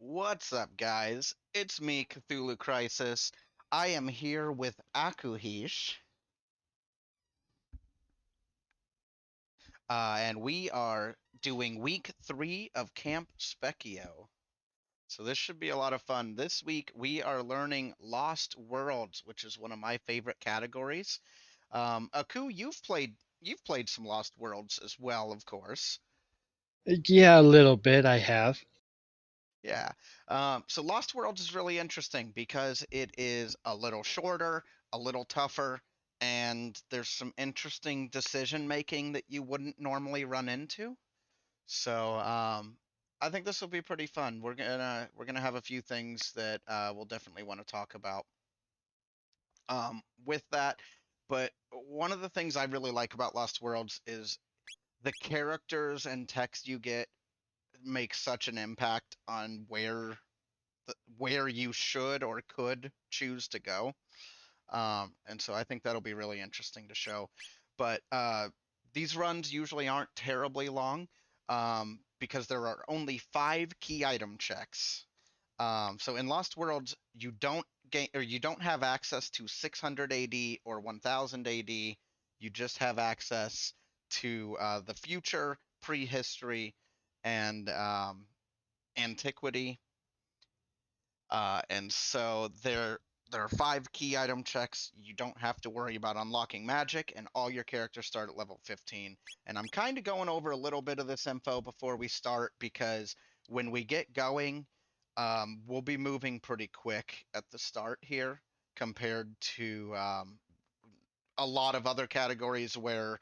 What's up, guys? It's me, Cthulhu Crisis. I am here with Akuhish, and we are doing week 3 of Camp Spekkio. So this should be a lot of fun. This week we are learning Lost Worlds, which is one of my favorite categories. Aku, you've played some Lost Worlds as well, of course. Yeah, a little bit I have. Yeah. So Lost Worlds is really interesting because it is a little shorter, a little tougher, and there's some interesting decision making that you wouldn't normally run into. So I think this will be pretty fun. We're gonna have a few things that we'll definitely want to talk about with that. But one of the things I really like about Lost Worlds is the characters and text you get make such an impact on where you should or could choose to go. And so I think that'll be really interesting to show. But these runs usually aren't terribly long because there are only 5 key item checks. So in Lost Worlds, you don't have access to 600 AD or 1000 AD. You just have access to the future, prehistory, and antiquity. And so there are 5 key item checks. You don't have to worry about unlocking magic, and all your characters start at level 15. And I'm kind of going over a little bit of this info before we start because when we get going, we'll be moving pretty quick at the start here compared to a lot of other categories where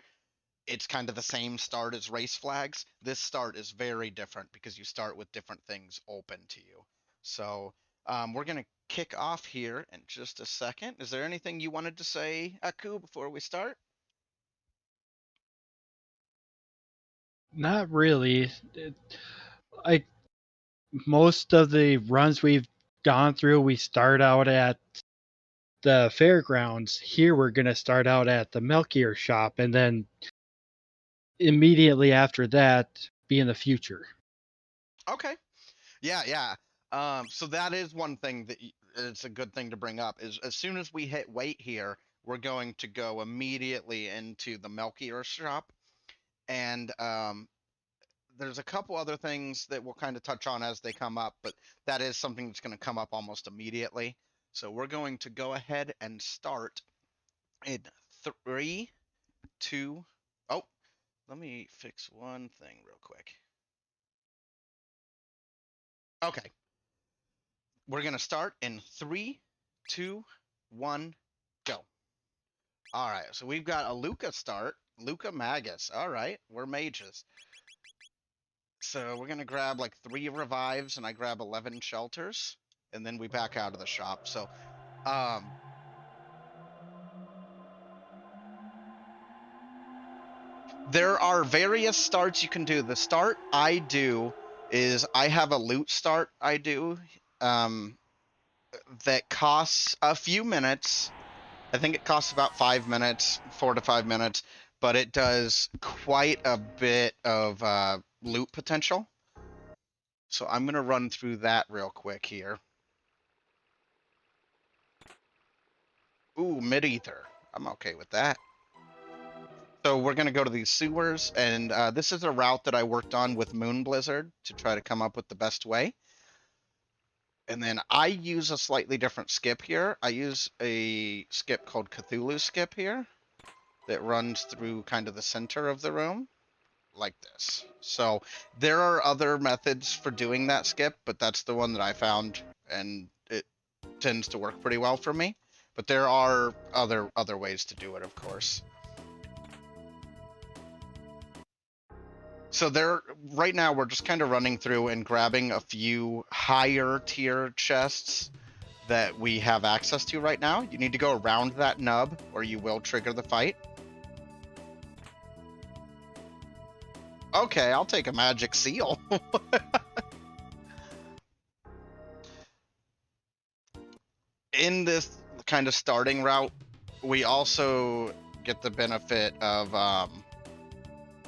it's kind of the same start as race flags. This start is very different because you start with different things open to you. So we're going to kick off here in just a second. Is there anything you wanted to say, Aku, before we start? Not really. Like most of the runs we've gone through, we start out at the fairgrounds. Here we're going to start out at the Melchior shop and then immediately after that be in the future. Okay. Yeah. So that is one thing that it's a good thing to bring up is as soon as we hit wait here, we're going to go immediately into the Melchior shop. And there's a couple other things that we'll kind of touch on as they come up, but that is something that's going to come up almost immediately. So we're going to go ahead and start in three, two. Oh, let me fix one thing real quick. Okay, we're going to start in three, two, one, go. All right, so we've got a Luca start. Luca Magus. All right, we're mages. So we're gonna grab like 3 revives, and I grab 11 shelters, and then we back out of the shop. So, um, there are various starts you can do. The start I do is I have a loot start I do, um, that costs a few minutes. I think it costs about 5 minutes, 4 to 5 minutes, but it does quite a bit of loot potential. So I'm gonna run through that real quick here. Ooh, mid ether. I'm okay with that. So we're going to go to these sewers, and this is a route that I worked on with Moon Blizzard to try to come up with the best way. And then I use a slightly different skip here. I use a skip called Cthulhu Skip here that runs through kind of the center of the room like this. So there are other methods for doing that skip, but that's the one that I found, and it tends to work pretty well for me. But there are other ways to do it, of course. So there, right now we're just kind of running through and grabbing a few higher tier chests that we have access to right now. You need to go around that nub or you will trigger the fight. Okay, I'll take a magic seal. In this kind of starting route, we also get the benefit of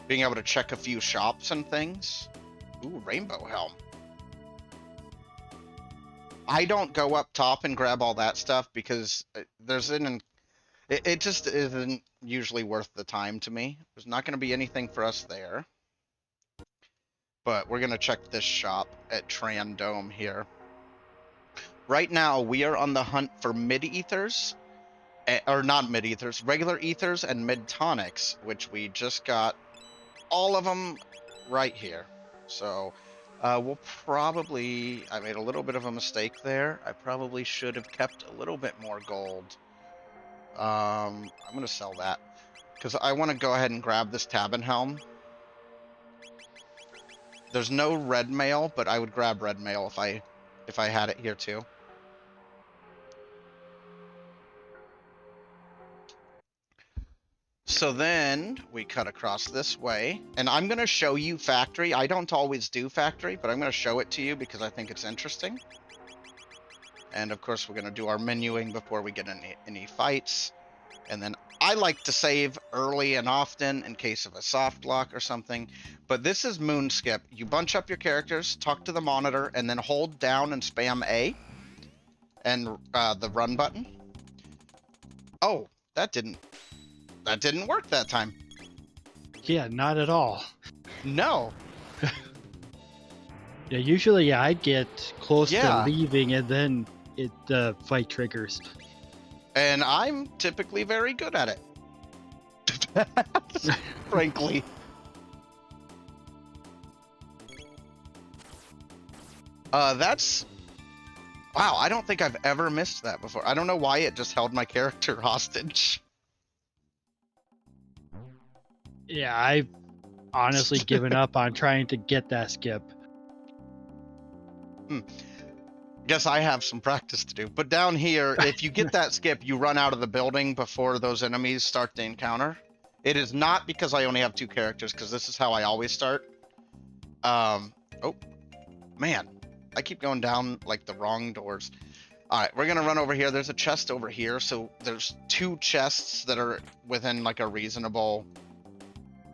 being able to check a few shops and things. Ooh, rainbow helm. I don't go up top and grab all that stuff because it just isn't usually worth the time to me. There's not going to be anything for us there. But we're going to check this shop at Trandome here. Right now, we are on the hunt for mid-ethers, or not mid-ethers, regular ethers and mid-tonics, which we just got all of them right here. So we'll probably, I made a little bit of a mistake there. I probably should have kept a little bit more gold. I'm going to sell that because I want to go ahead and grab this Tabin Helm. There's no red mail, but I would grab red mail if I had it here too. So then we cut across this way, and I'm going to show you factory. I don't always do factory, but I'm going to show it to you because I think it's interesting. And of course, we're going to do our menuing before we get any fights. And then I like to save early and often in case of a soft lock or something. But this is Moonskip. You bunch up your characters, talk to the monitor, and then hold down and spam A and the run button. Oh, that didn't work that time. Yeah, not at all. No. Yeah, usually I'd get close Yeah. to leaving and then the fight triggers. And I'm typically very good at it. Frankly. That's... Wow, I don't think I've ever missed that before. I don't know why it just held my character hostage. Yeah, I've honestly given up on trying to get that skip. Guess I have some practice to do. But down here, if you get that skip, you run out of the building before those enemies start the encounter. It is not because I only have 2 characters, because this is how I always start. Oh, man. I keep going down, like, the wrong doors. All right, we're going to run over here. There's a chest over here, so there's 2 chests that are within, like, a reasonable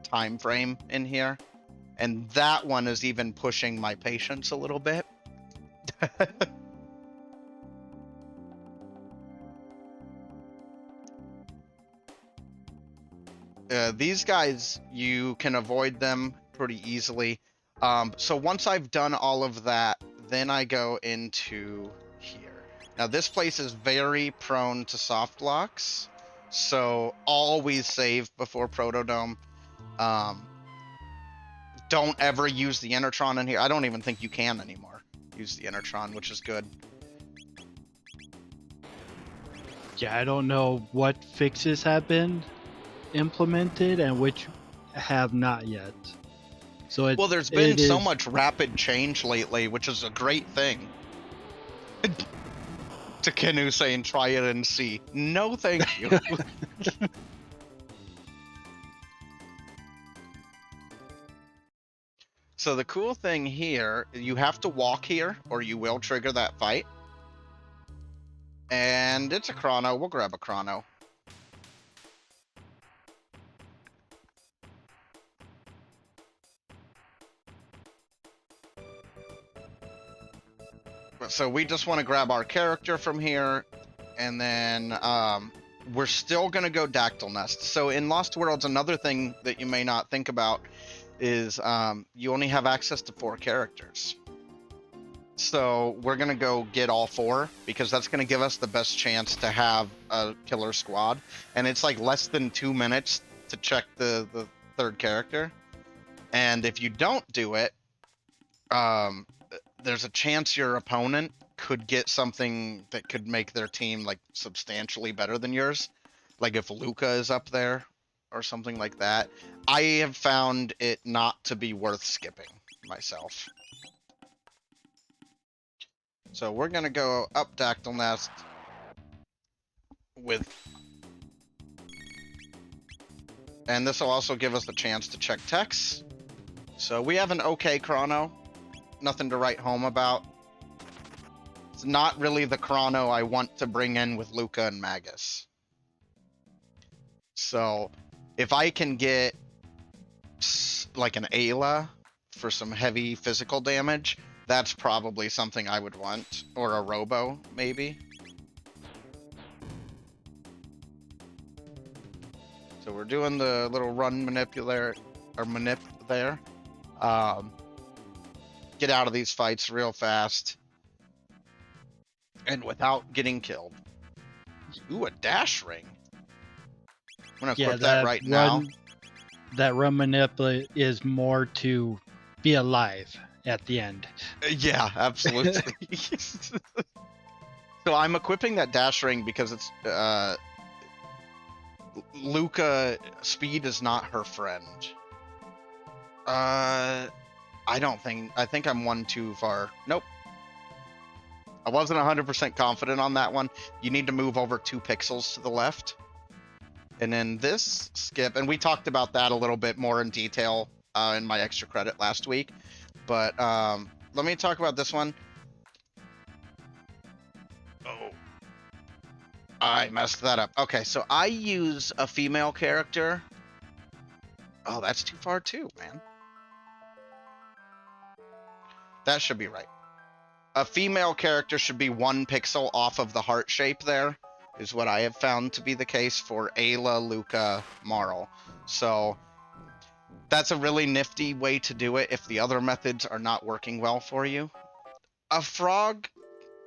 time frame in here. And that one is even pushing my patience a little bit. These guys, you can avoid them pretty easily. So once I've done all of that, then I go into here. Now this place is very prone to soft locks, so always save before Protodome. Don't ever use the Enertron in here. I don't even think you can anymore use the Enertron, which is good. Yeah, I don't know what fixes have been implemented and which have not yet. So well, there's been so much rapid change lately, which is a great thing. To Kenu saying, try it and see. No, thank you. So the cool thing here, you have to walk here or you will trigger that fight. And it's a chrono. We'll grab a chrono. So we just want to grab our character from here, and then we're still going to go Dactyl Nest. So in Lost Worlds, another thing that you may not think about is you only have access to 4 characters. So we're going to go get all 4, because that's going to give us the best chance to have a killer squad. And it's like less than 2 minutes to check the 3rd character. And if you don't do it, there's a chance your opponent could get something that could make their team like substantially better than yours. Like if Luca is up there or something like that. I have found it not to be worth skipping myself. So we're going to go up Dactyl Nest with... And this will also give us the chance to check techs. So we have an okay chrono. Nothing to write home about. It's not really the chrono I want to bring in with Luca and Magus. So if I can get like an Ayla for some heavy physical damage, That's probably something I would want, or a robo, maybe. So we're doing the little run manipulator, or manip there. Get out of these fights real fast. And without getting killed. Ooh, a dash ring. I'm gonna Yeah, equip that right now. that run manipulate is more to be alive at the end. Yeah, absolutely. So I'm equipping that dash ring because it's Luca speed is not her friend. I think I'm one too far. Nope. I wasn't 100% confident on that one. You need to move over 2 pixels to the left. And then this skip, and we talked about that a little bit more in detail in my extra credit last week. But let me talk about this one. Oh, I messed that up. Okay, so I use a female character. Oh, that's too far too, man. That should be right. A female character should be 1 pixel off of the heart shape there, is what I have found to be the case for Ayla, Luca, Marl. So that's a really nifty way to do it if the other methods are not working well for you. A frog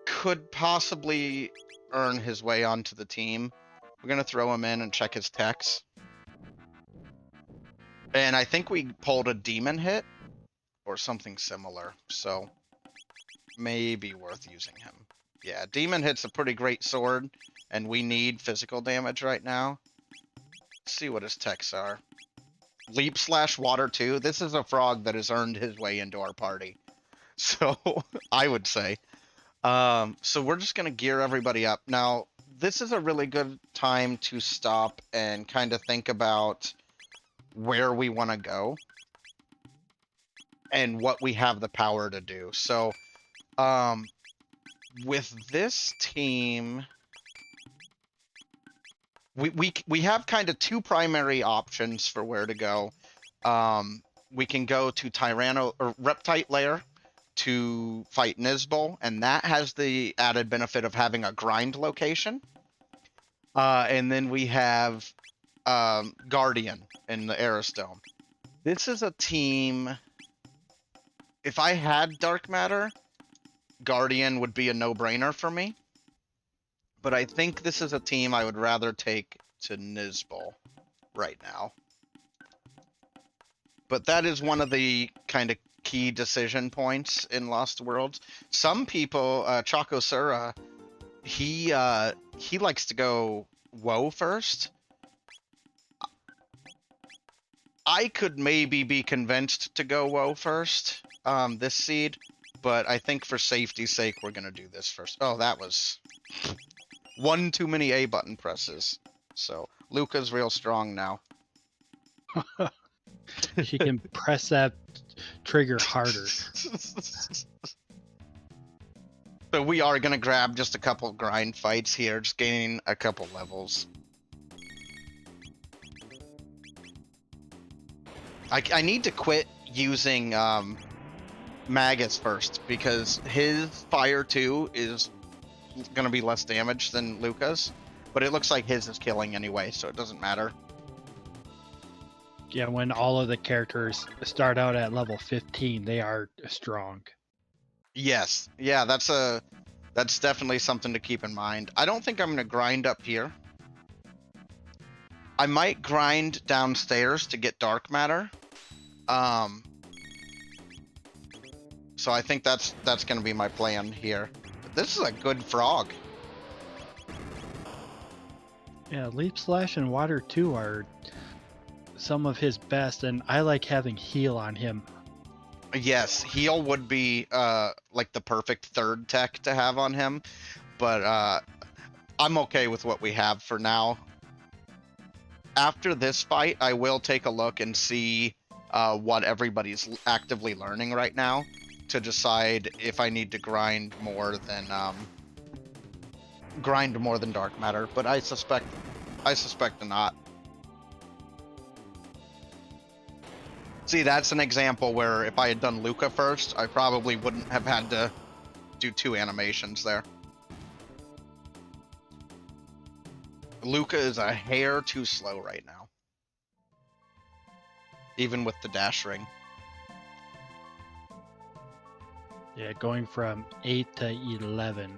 could possibly earn his way onto the team. We're going to throw him in and check his techs. And I think we pulled a demon hit or something similar, so maybe worth using him. Yeah, demon hit's a pretty great sword, and we need physical damage right now. Let's see what his techs are. Leap slash water 2. This is a frog that has earned his way into our party. So I would say. So we're just going to gear everybody up. Now, this is a really good time to stop and kind of think about where we want to go and what we have the power to do. So, with this team, we have kind of 2 primary options for where to go. We can go to Tyranno or Reptite Lair to fight Nizbal, and that has the added benefit of having a grind location. And then we have Guardian in the Aerostone. This is a team. If I had Dark Matter, Guardian would be a no-brainer for me. But I think this is a team I would rather take to Nizbal right now. But that is one of the kind of key decision points in Lost Worlds. Some people, Chakosura, he likes to go Woe first. I could maybe be convinced to go Woe first, this seed, but I think for safety's sake, we're going to do this first. Oh, that was one too many A button presses. So Luca's real strong now. She can press that trigger harder. So we are going to grab just a couple grind fights here, just gaining a couple levels. I need to quit using Magus first, because his Fire 2 is going to be less damage than Luca's, but it looks like his is killing anyway, so it doesn't matter. Yeah, when all of the characters start out at level 15, they are strong. Yes. Yeah, that's definitely something to keep in mind. I don't think I'm going to grind up here. I might grind downstairs to get Dark Matter. So I think that's going to be my plan here. But this is a good frog. Yeah, Leap Slash and Water 2 are some of his best, and I like having heal on him. Yes, heal would be like the perfect third tech to have on him, but I'm okay with what we have for now. After this fight, I will take a look and see what everybody's actively learning right now to decide if I need to grind more than Dark Matter, but I suspect not. See, that's an example where if I had done Luca first, I probably wouldn't have had to do 2 animations there. Luca is a hair too slow right now. Even with the dash ring. Yeah, going from 8 to 11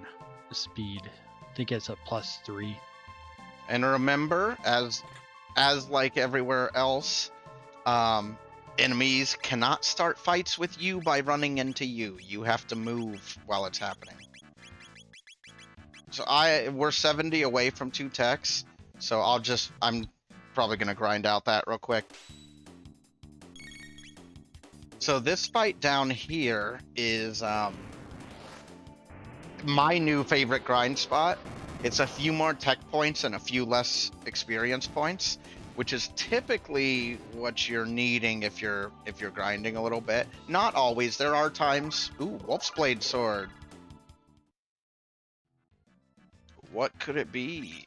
speed. I think it's a +3. And remember, as like everywhere else, enemies cannot start fights with you by running into you. You have to move while it's happening. So we're 70 away from 2 techs, so I'm probably gonna grind out that real quick. So this fight down here is my new favorite grind spot. It's a few more tech points and a few less experience points, which is typically what you're needing if you're grinding a little bit. Not always. There are times. Ooh, Wolf's Blade Sword. What could it be?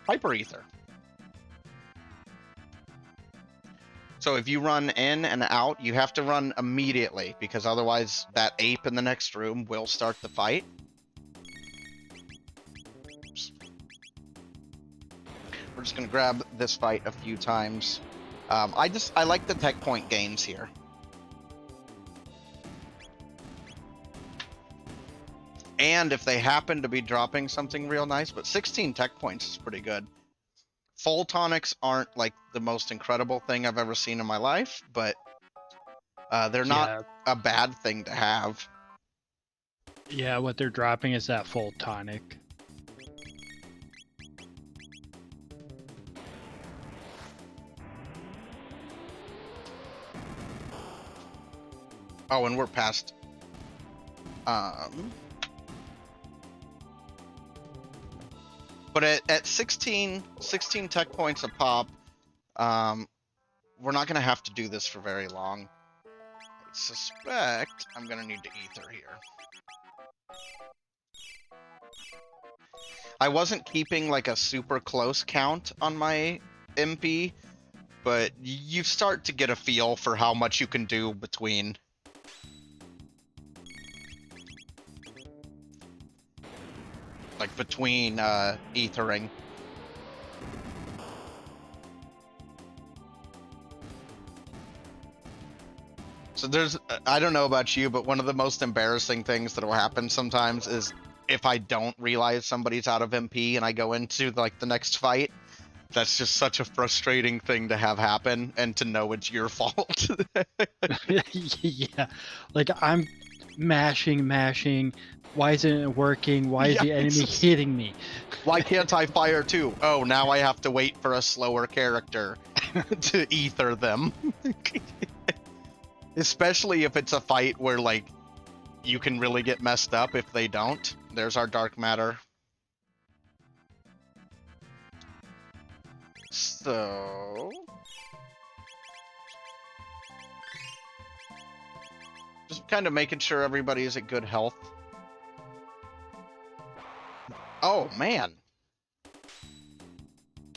Hyper Ether. So if you run in and out, you have to run immediately, because otherwise that ape in the next room will start the fight. Oops. We're just gonna grab this fight a few times. I like the tech point gains here. And if they happen to be dropping something real nice, but 16 tech points is pretty good. Full tonics aren't like the most incredible thing I've ever seen in my life, but they're not a bad thing to have. Yeah, what they're dropping is that full tonic. Oh, and we're past. But at 16 tech points a pop, we're not going to have to do this for very long. I suspect I'm going to need to ether here. I wasn't keeping like a super close count on my MP, but you start to get a feel for how much you can do between. Like between ethering. So I don't know about you, but one of the most embarrassing things that will happen sometimes is if I don't realize somebody's out of MP and I go into like the next fight. That's just such a frustrating thing to have happen and to know it's your fault. Yeah, like I'm mashing. Why isn't it working? Why is the enemy hitting me? Why can't I fire too? Oh, now I have to wait for a slower character to ether them. Especially if it's a fight where, like, you can really get messed up if they don't. There's our dark matter. So... just kind of making sure everybody is at good health. Oh, man.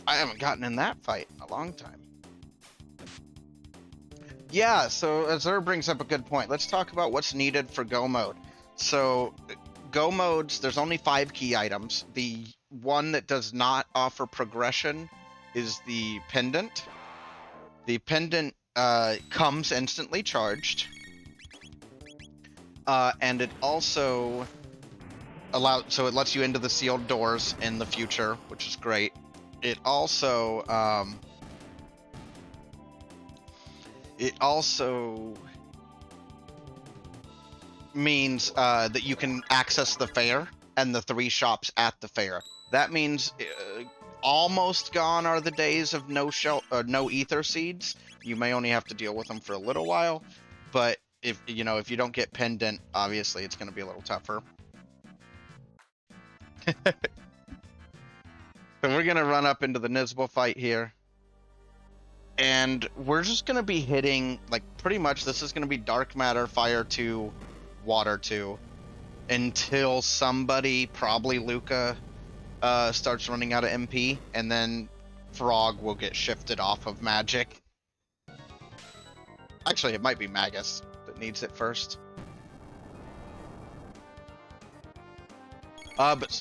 I haven't gotten in that fight in a long time. Yeah, so Azur brings up a good point. Let's talk about what's needed for Go mode. So, Go modes, there's only 5 key items. The one that does not offer progression is the pendant. The pendant comes instantly charged. And it also so it lets you into the sealed doors in the future, which is great. It also means that you can access the fair and the 3 shops at the fair. That means almost gone are the days of no ether seeds. You may only have to deal with them for a little while, but if you don't get pendant, obviously it's going to be a little tougher. So we're going to run up into the Nizbal fight here. And we're just going to be hitting, like, pretty much this is going to be Dark Matter, Fire 2, Water 2, until somebody, probably Luca, starts running out of MP, and then Frog will get shifted off of Magic. Actually, it might be Magus that needs it first.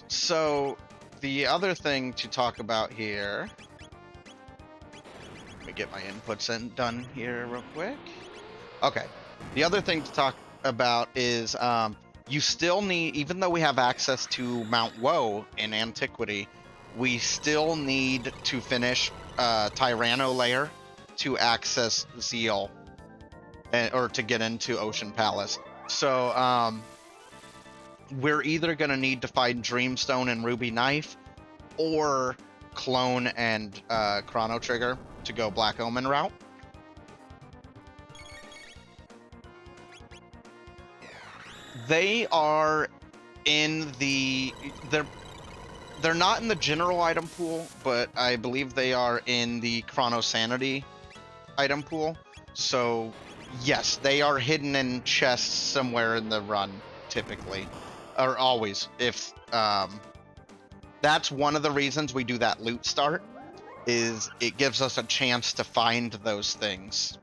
So the other thing to talk about here. Let me get my inputs done here real quick. Okay. The other thing to talk about is you still need, even though we have access to Mount Woe in Antiquity, we still need to finish Tyranno Lair to access Zeal, or to get into Ocean Palace. So we're either going to need to find Dreamstone and Ruby Knife, or Clone and Chrono Trigger to go Black Omen route. They are in the they're not in the general item pool, but I believe they are in the Chrono Sanity item pool. So yes, they are hidden in chests somewhere in the run, typically, or always. If that's one of the reasons we do that loot start, is it gives us a chance to find those things.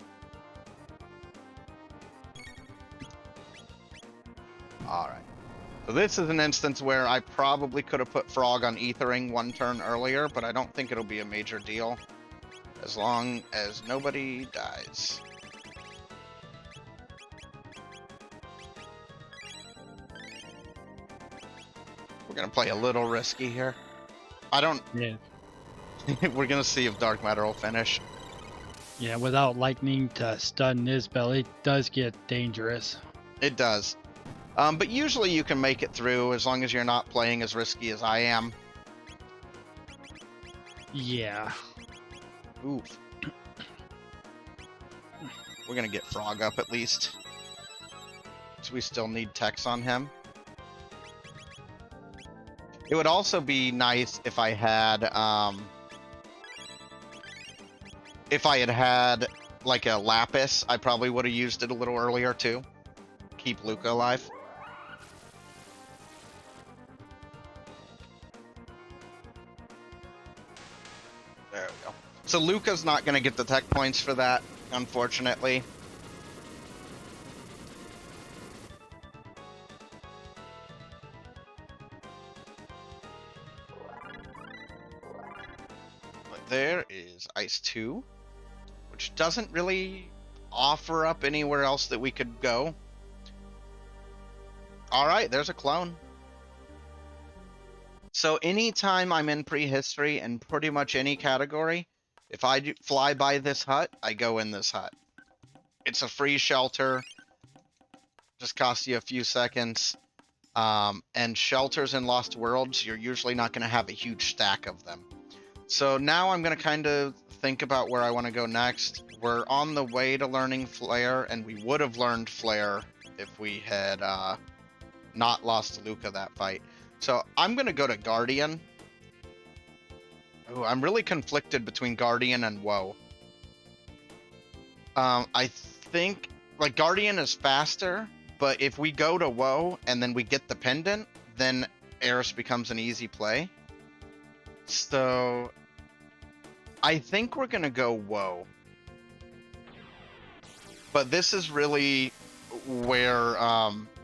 All right. So this is an instance where I probably could have put Frog on Ethering one turn earlier, but I don't think it'll be a major deal as long as nobody dies. We're going to play a little risky here. I don't... Yeah. We're going to see if Dark Matter will finish. Yeah, without lightning to stun Isbell, it does get dangerous. It does. But usually you can make it through as long as you're not playing as risky as I am. Yeah. Oof. We're going to get Frog up at least. So we still need Tex on him. It would also be nice if I had like a Lapis. I probably would have used it a little earlier too. Keep Luca alive. There we go. So Luca's not going to get the tech points for that, unfortunately. But there is Ice 2, which doesn't really offer up anywhere else that we could go. All right, there's a clone. So anytime I'm in prehistory in pretty much any category, if I fly by this hut, I go in this hut. It's a free shelter. Just costs you a few seconds. And shelters in Lost Worlds, you're usually not going to have a huge stack of them. So now I'm going to kind of think about where I want to go next. We're on the way to learning Flare, and we would have learned Flare if we had not lost to Luca that fight. So I'm going to go to Guardian. Ooh, I'm really conflicted between Guardian and Woe. I think, like, Guardian is faster, but if we go to Woe and then we get the pendant, then Eris becomes an easy play. So I think we're going to go Woe. But this is really where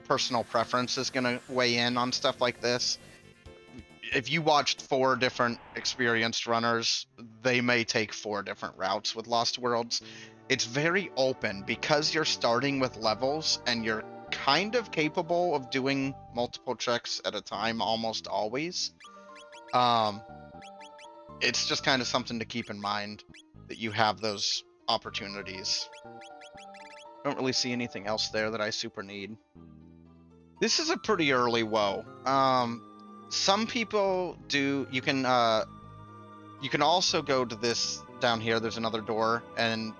personal preference is going to weigh in on stuff like this. If you watched 4 different experienced runners, they may take 4 different routes with Lost Worlds. It's very open because you're starting with levels and you're kind of capable of doing multiple checks at a time almost always. It's just kind of something to keep in mind that you have those opportunities. Don't really see anything else there that I super need. This is a pretty early Woe. Some people do. You can also go to this down here. There's another door, and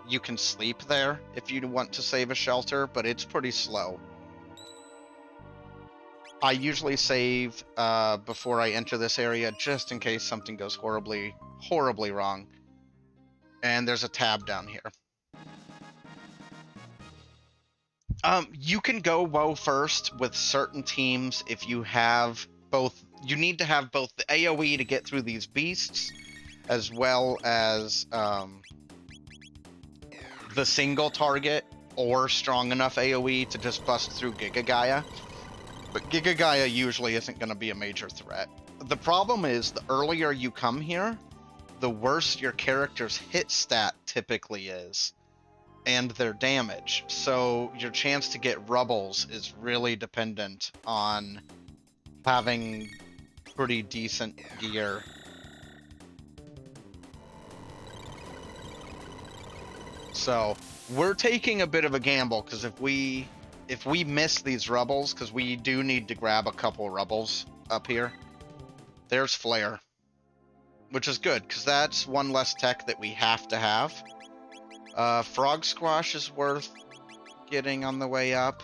you can sleep there if you want to save a shelter, but it's pretty slow. I usually save before I enter this area just in case something goes horribly, horribly wrong. And there's a tab down here. You can go Woe first with certain teams if you have both. You need to have both the AoE to get through these beasts, as well as the single target or strong enough AoE to just bust through Giga Gaia. But Giga Gaia usually isn't going to be a major threat. The problem is the earlier you come here, the worse your character's hit stat typically is, and their damage. So your chance to get rubbles is really dependent on having pretty decent gear. So we're taking a bit of a gamble, because if we miss these rubbles, because we do need to grab a couple rubbles up here. There's Flare, which is good, because that's one less tech that we have to have. Frog Squash is worth getting on the way up.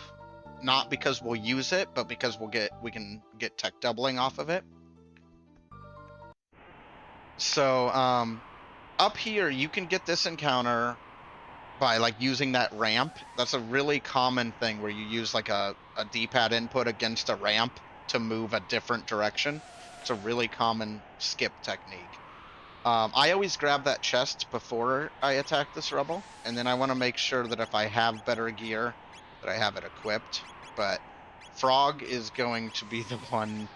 Not because we'll use it, but because we can get tech doubling off of it. So up here, you can get this encounter by like using that ramp. That's a really common thing where you use like a D-pad input against a ramp to move a different direction. It's a really common skip technique. I always grab that chest before I attack this rubble, and then I want to make sure that if I have better gear, that I have it equipped. But Frog is going to be the one.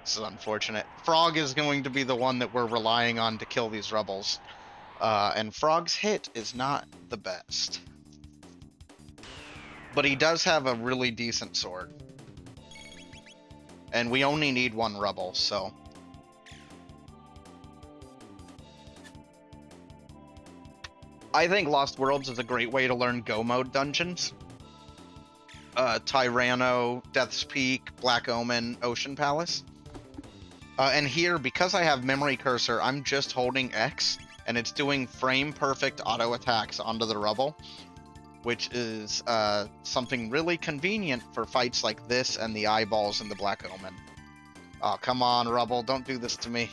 This is unfortunate. Frog is going to be the one that we're relying on to kill these rubbles. And Frog's hit is not the best. But he does have a really decent sword. And we only need one rubble, so... I think Lost Worlds is a great way to learn Go mode dungeons. Tyranno, Death's Peak, Black Omen, Ocean Palace. And here, because I have Memory Cursor, I'm just holding X, and it's doing frame-perfect auto attacks onto the rubble, which is something really convenient for fights like this and the eyeballs in the Black Omen. Oh, come on, rubble, don't do this to me.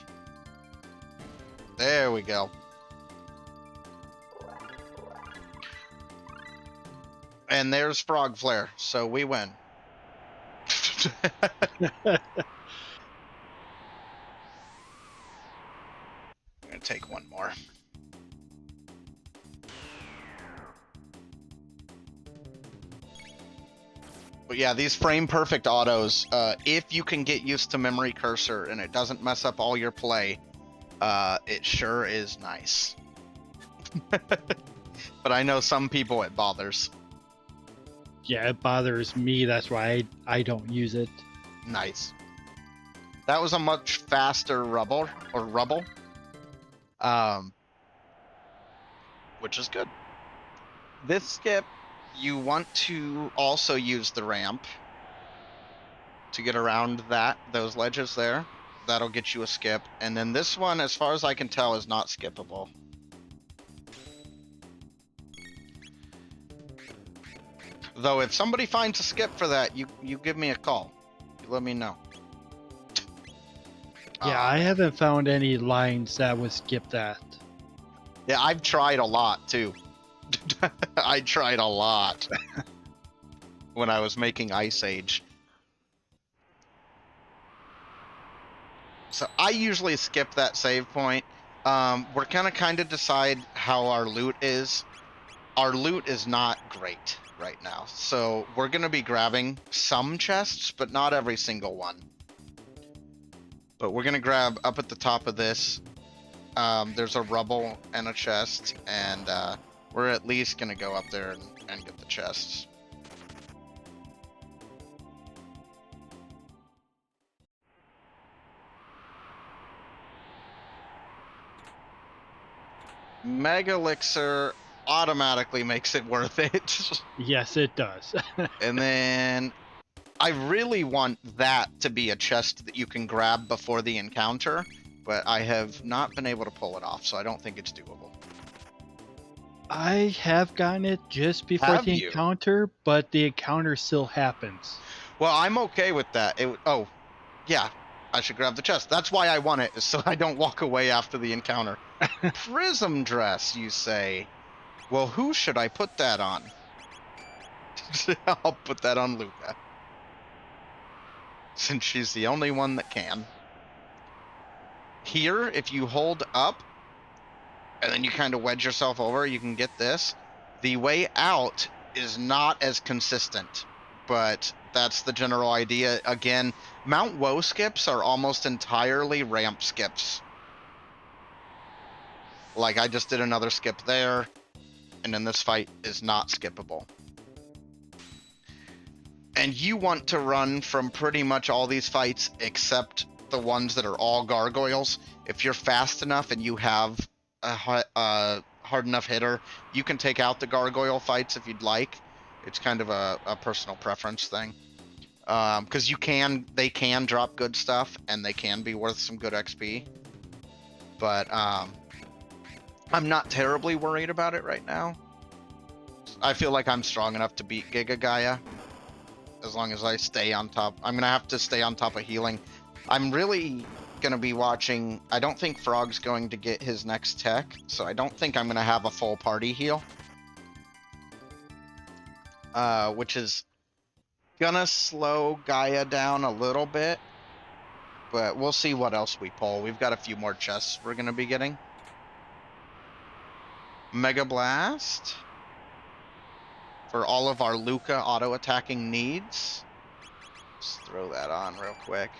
There we go. And there's Frog Flare, so we win. I'm gonna take one more. But yeah, these frame perfect autos, if you can get used to Memory Cursor and it doesn't mess up all your play, it sure is nice. But I know some people it bothers. Yeah, it bothers me. That's why I don't use it. Nice. That was a much faster rubble, which is good. This skip, you want to also use the ramp to get around those ledges there. That'll get you a skip. And then this one, as far as I can tell, is not skippable. Though if somebody finds a skip for that, you give me a call. You let me know. Yeah, I haven't found any lines that would skip that. Yeah, I've tried a lot too. I tried a lot when I was making Ice Age. So I usually skip that save point. We're gonna kind of decide how our loot is. Our loot is not great right now, so we're gonna be grabbing some chests, but not every single one. But we're gonna grab up at the top of this. There's a rubble and a chest, and we're at least gonna go up there and get the chests. Mega Elixir automatically makes it worth it. Yes, it does. And then I really want that to be a chest that you can grab before the encounter, but I have not been able to pull it off, so I don't think it's doable. I have gotten it just before Have the you? encounter, but the encounter still happens. Well, I'm okay with that. Oh, yeah, I should grab the chest. That's why I want it, is so I don't walk away after the encounter. Prism dress, you say? Well, who should I put that on? I'll put that on Luca, since she's the only one that can. Here, if you hold up, and then you kind of wedge yourself over, you can get this. The way out is not as consistent, but that's the general idea. Again, Mount Woe skips are almost entirely ramp skips. Like, I just did another skip there, and then this fight is not skippable. And you want to run from pretty much all these fights except the ones that are all gargoyles. If you're fast enough and you have a hard enough hitter, you can take out the gargoyle fights if you'd like. It's kind of a personal preference thing. Because they can drop good stuff and they can be worth some good XP. But I'm not terribly worried about it right now. I feel like I'm strong enough to beat Giga Gaia as long as I stay on top. I'm gonna have to stay on top of healing. I'm really gonna be watching. I don't think Frog's going to get his next tech, so I don't think I'm gonna have a full party heal. Which is gonna slow Gaia down a little bit, but we'll see what else we pull. We've got a few more chests we're gonna be getting. Mega Blast for all of our Luca auto-attacking needs. Let's throw that on real quick.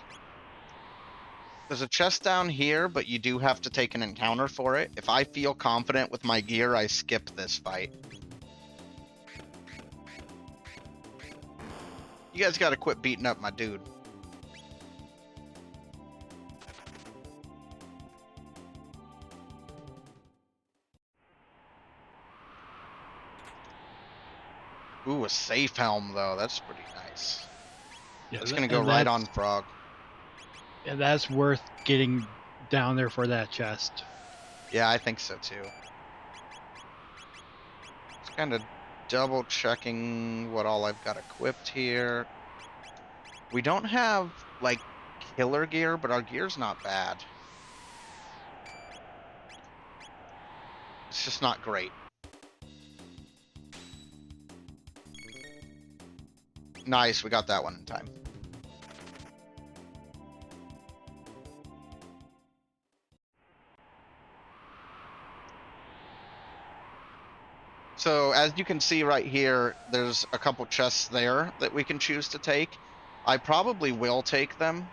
There's a chest down here, but you do have to take an encounter for it. If I feel confident with my gear, I skip this fight. You guys gotta quit beating up my dude. Ooh, a safe helm, though. That's pretty nice. Yeah, It's gonna go right on Frog. And that's worth getting down there for that chest. Yeah, I think so, too. Just kind of double checking what all I've got equipped here. We don't have, like, killer gear, but our gear's not bad. It's just not great. Nice, we got that one in time. So as you can see right here, there's a couple chests there that we can choose to take. I probably will take them.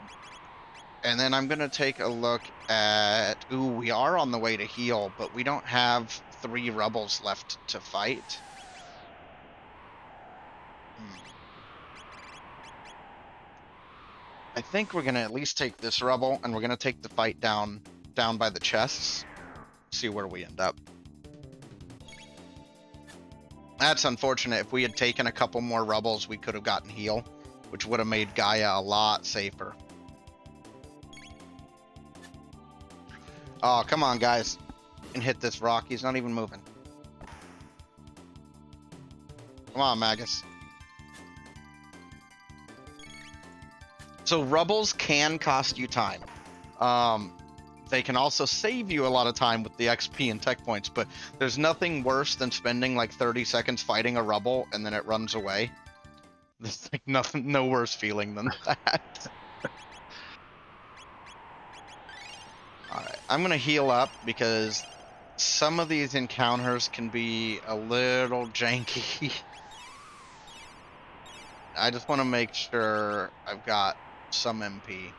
And then I'm going to take a look at... Ooh, we are on the way to heal, but we don't have 3 rebels left to fight. I think we're going to at least take this rebel, and we're going to take the fight down by the chests. See where we end up. That's unfortunate. If we had taken a couple more rebels, we could have gotten heal, which would have made Gaia a lot safer. Oh, come on, guys. And hit this rock. He's not even moving. Come on, Magus. So rebels can cost you time. They can also save you a lot of time with the XP and tech points, but there's nothing worse than spending like 30 seconds fighting a rebel and then it runs away. There's like no worse feeling than that. Alright, I'm gonna heal up because some of these encounters can be a little janky. I just want to make sure I've got some MP.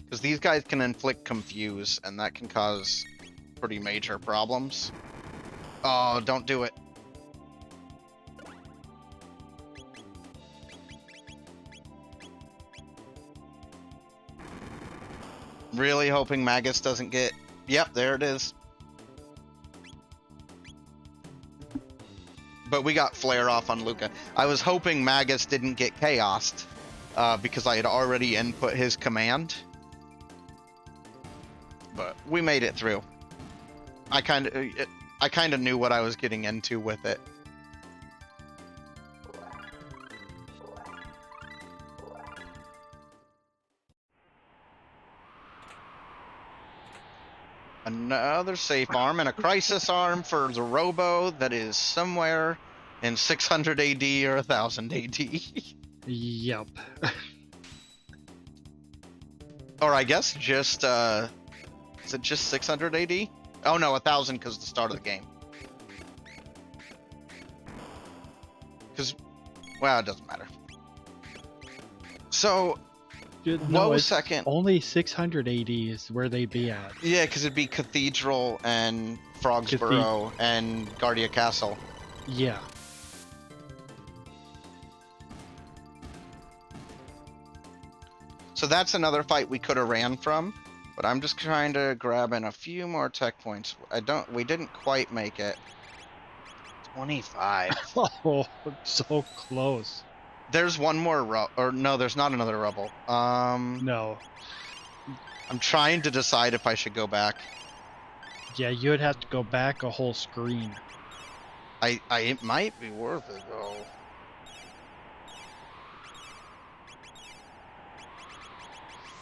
Because these guys can inflict confuse, and that can cause pretty major problems. Oh, don't do it. Really hoping Magus doesn't get... Yep, there it is. But we got flare off on Luca. I was hoping Magus didn't get chaosed, because I had already input his command. But we made it through. I kind of knew what I was getting into with it. Another safe arm and a crisis arm for the Robo that is somewhere in 600 AD or 1000 AD. Yep. Or I guess just is it just 600 AD? Oh no, 1,000 because the start of the game. Because, well, it doesn't matter. So, No, woe it's second. only 680 is where they'd be at. Yeah, because it'd be Cathedral and Frogsboro and Guardia Castle. Yeah. So that's another fight we could have ran from, but I'm just trying to grab in a few more tech points. We didn't quite make it. 25. Oh, so close. There's one more or no, there's not another rubble. No. I'm trying to decide if I should go back. Yeah, you'd have to go back a whole screen. It might be worth it though.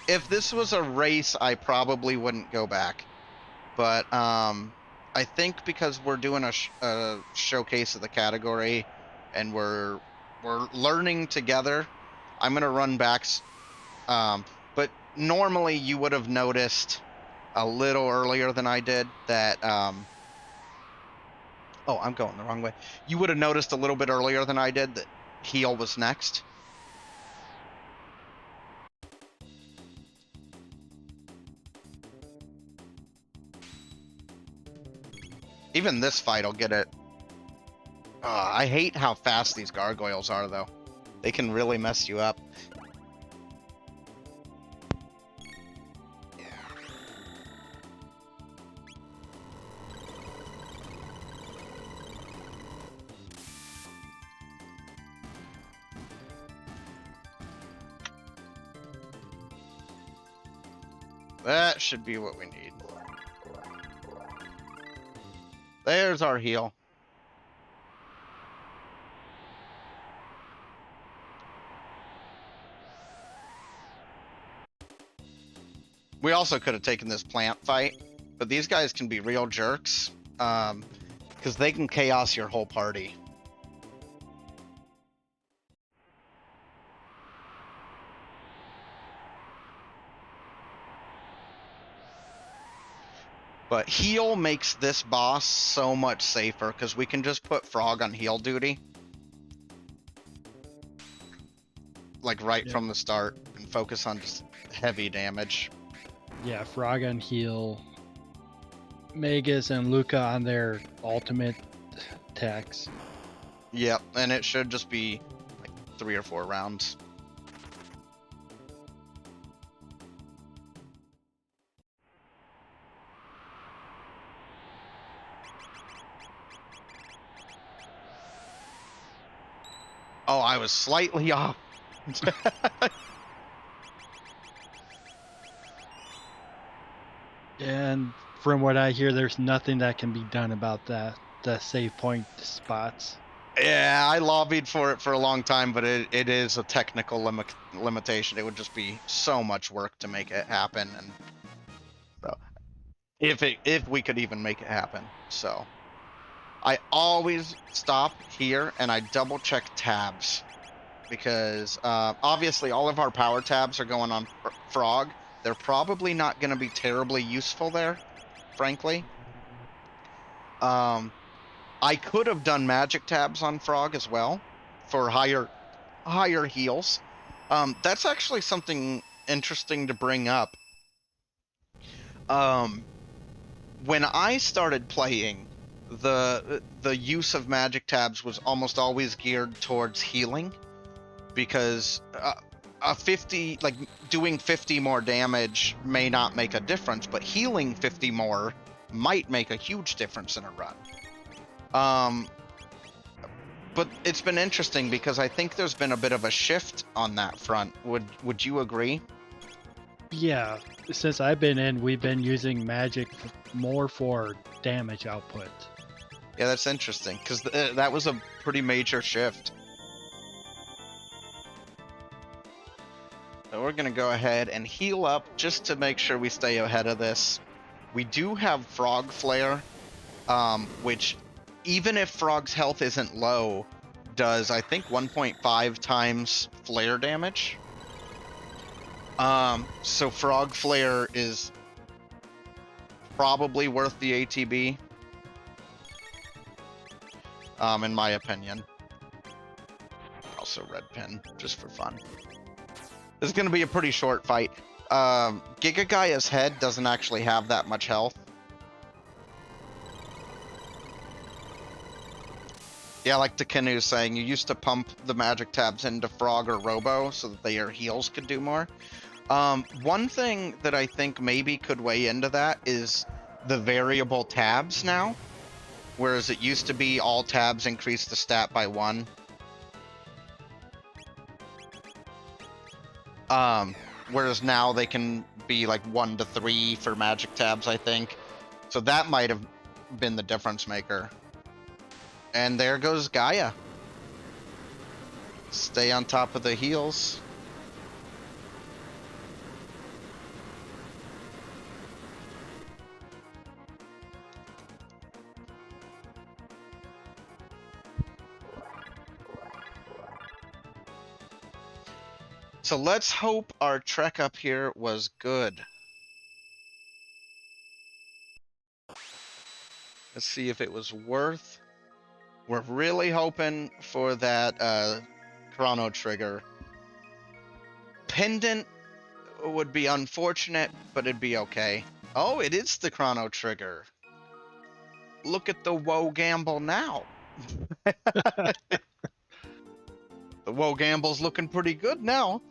If this was a race, I probably wouldn't go back. But I think because we're doing a showcase of the category, and we're learning together, I'm gonna run back. But normally you would have noticed a little earlier than I did that. Oh, I'm going the wrong way. You would have noticed a little bit earlier than I did that Heel was next. Even this fight will get it. I hate how fast these gargoyles are, though. They can really mess you up. That should be what we need. There's our heal. We also could have taken this plant fight, but these guys can be real jerks, because they can chaos your whole party. But heal makes this boss so much safer, because we can just put Frog on heal duty. Like right from the start, and focus on just heavy damage. Yeah, Frog on heal. Magus and Luca on their ultimate attacks. Yep, and it should just be like 3 or 4 rounds. Oh, I was slightly off. And from what I hear, there's nothing that can be done about that. The save point spots. Yeah, I lobbied for it for a long time, but it is a technical limitation. It would just be so much work to make it happen, and so if we could even make it happen. So I always stop here and I double check tabs, because obviously all of our power tabs are going on Frog. They're probably not going to be terribly useful there, frankly. I could have done magic tabs on Frog as well for higher heals. That's actually something interesting to bring up. When I started playing, the use of magic tabs was almost always geared towards healing, because a 50, like doing 50 more damage may not make a difference, but healing 50 more might make a huge difference in a run. But it's been interesting because I think there's been a bit of a shift on that front. Would you agree? Yeah, since I've been in, we've been using magic more for damage output. Yeah, that's interesting, because that was a pretty major shift. So we're going to go ahead and heal up just to make sure we stay ahead of this. We do have Frog Flare, which, even if Frog's health isn't low, does, I think, 1.5 times flare damage. So Frog Flare is probably worth the ATB. In my opinion. Also red pin, just for fun. This is going to be a pretty short fight. Giga Gaia's head doesn't actually have that much health. Yeah, like Takenu's saying, you used to pump the magic tabs into Frog or Robo so that their heals could do more. One thing that I think maybe could weigh into that is the variable tabs now. Whereas it used to be all tabs increase the stat by 1. Whereas now they can be like 1 to 3 for magic tabs, I think. So that might have been the difference maker. And there goes Gaia. Stay on top of the heals. So let's hope our trek up here was good. Let's see if it was worth. We're really hoping for that chrono trigger. Pendant would be unfortunate, but it'd be okay. Oh, it is the chrono trigger. Look at the woe gamble now. The woe gamble's looking pretty good now.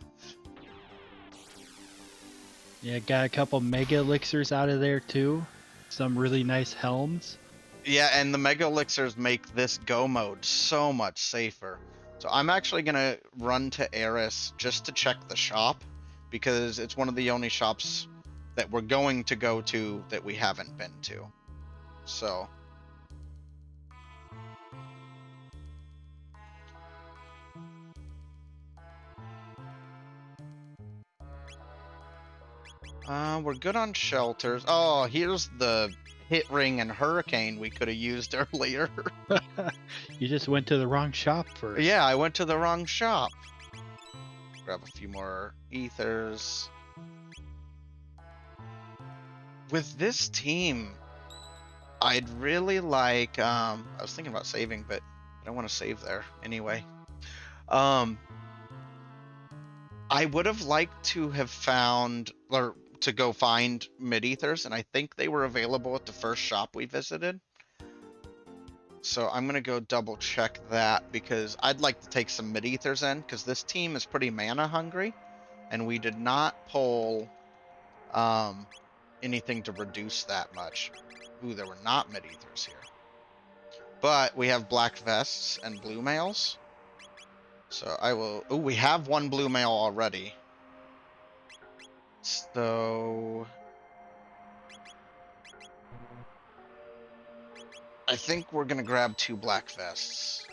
Yeah, got a couple mega elixirs out of there too. Some really nice helms. Yeah, and the mega elixirs make this go mode so much safer. So I'm actually gonna run to Eris just to check the shop, because it's one of the only shops that we're going to go to that we haven't been to. So we're good on shelters. Oh, here's the hit ring and hurricane we could have used earlier. You just went to the wrong shop first. Yeah, I went to the wrong shop. Grab a few more ethers. With this team, I'd really like, I was thinking about saving, but I don't want to save there anyway. I would have liked to have found, or to go find mid-ethers, and I think they were available at the first shop we visited. So I'm going to go double check that, because I'd like to take some mid-ethers in, because this team is pretty mana hungry, and we did not pull anything to reduce that much. Ooh, there were not mid-ethers here. But we have black vests and blue mails. So I will... Ooh, we have one blue mail already. So... I think we're going to grab 2 black vests.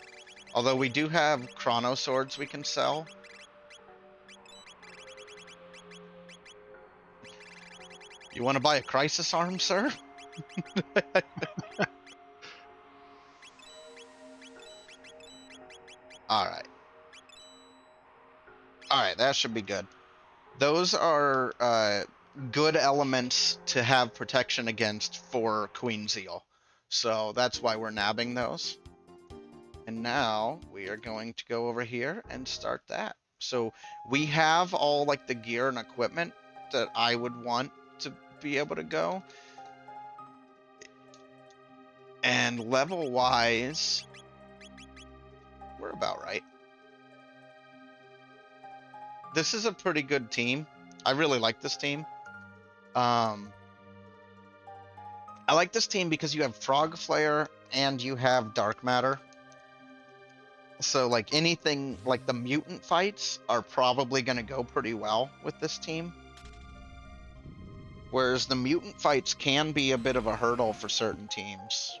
Although we do have chrono swords we can sell. You want to buy a crisis arm, sir? Alright. Alright, that should be good. Those are good elements to have protection against for Queen Zeal. So that's why we're nabbing those. And now we are going to go over here and start that. So we have all like the gear and equipment that I would want to be able to go. And level wise, we're about right. This is a pretty good team. I really like this team. I like this team because you have Frog Flare and you have Dark Matter. So like anything, like the mutant fights are probably going to go pretty well with this team. Whereas the mutant fights can be a bit of a hurdle for certain teams.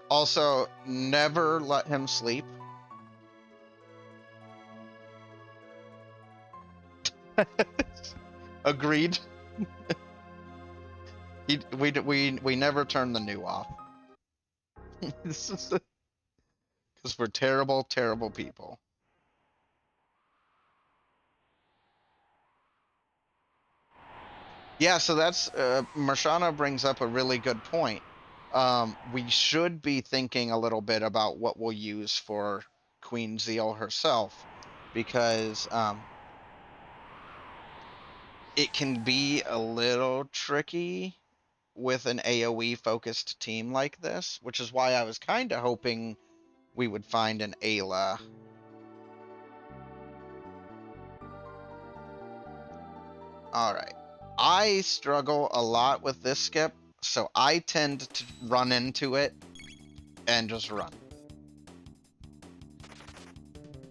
Also, never let him sleep. Agreed. We never turn the new off. Because we're terrible, terrible people. Yeah, so that's Marshana brings up a really good point. We should be thinking a little bit about what we'll use for Queen Zeal herself, because it can be a little tricky with an AoE focused team like this, which is why I was kind of hoping we would find an Ayla. All right. I struggle a lot with this skip, so I tend to run into it and just run.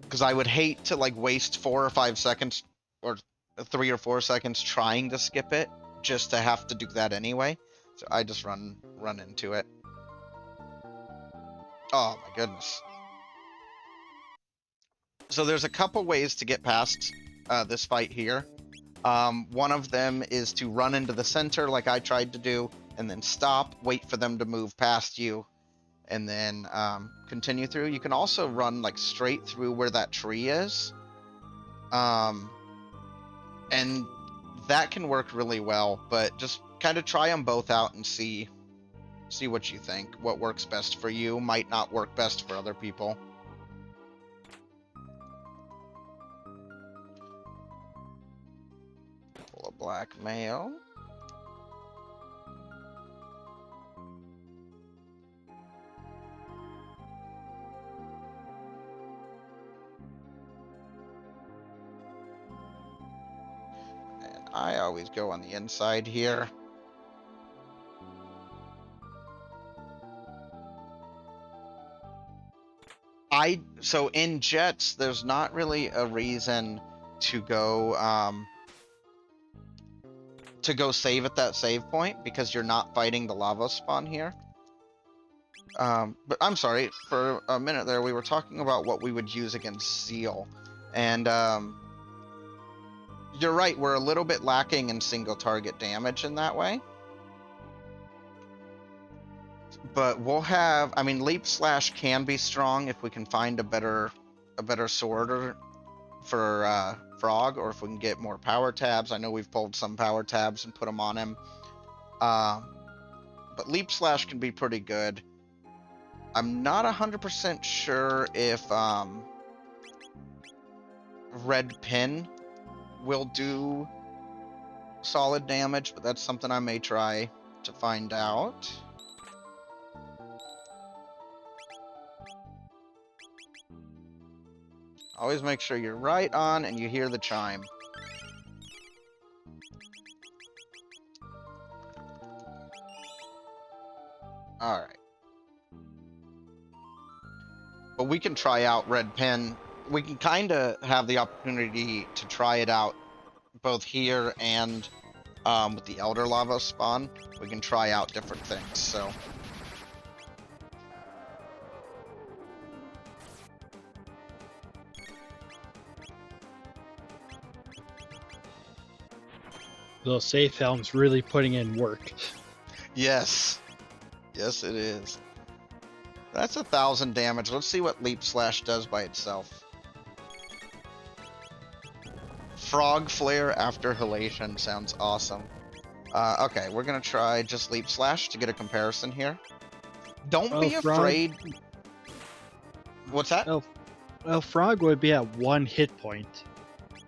Because I would hate to like waste 4 or 5 seconds or 3 or 4 seconds trying to skip it just to have to do that anyway. So I just run into it. Oh my goodness. So there's a couple ways to get past this fight here. One of them is to run into the center like I tried to do, and then stop, wait for them to move past you, and then continue through. You can also run like straight through where that tree is. And that can work really well, but just kind of try them both out and see what you think. What works best for you might not work best for other people. Pull a blackmail. And I always go on the inside here. So in jets, there's not really a reason to go save at that save point because you're not fighting the lava spawn here. But I'm sorry, for a minute there we were talking about what we would use against Zeal, and you're right, we're a little bit lacking in single target damage in that way. But we'll have, I mean, Leap Slash can be strong if we can find a better sword for Frog, or if we can get more power tabs. I know we've pulled some power tabs and put them on him. But Leap Slash can be pretty good. I'm not 100% sure if Red Pin will do solid damage, but that's something I may try to find out. Always make sure you're right on and you hear the chime. Alright. But we can try out Red Pen. We can kind of have the opportunity to try it out both here and with the Elder Lava spawn. We can try out different things, so... Those safe helms really putting in work. Yes. Yes, it is. That's 1,000 damage. Let's see what Leap Slash does by itself. Frog Flare after Halation sounds awesome. Okay, we're gonna try just Leap Slash to get a comparison here. Don't be afraid. What's that? Well, Frog would be at 1 hit point.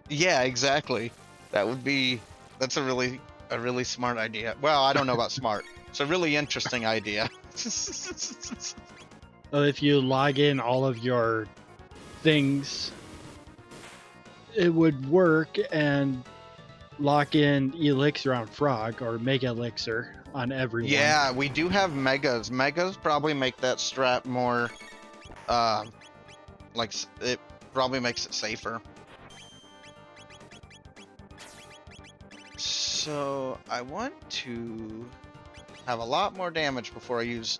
Yeah, exactly. That's a really smart idea. Well, I don't know about smart. It's a really interesting idea. If you log in all of your things, it would work and lock in Elixir on Frog or Mega Elixir on everyone. Yeah, we do have Megas. Megas probably make that strat more, like, it probably makes it safer. So I want to have a lot more damage before I use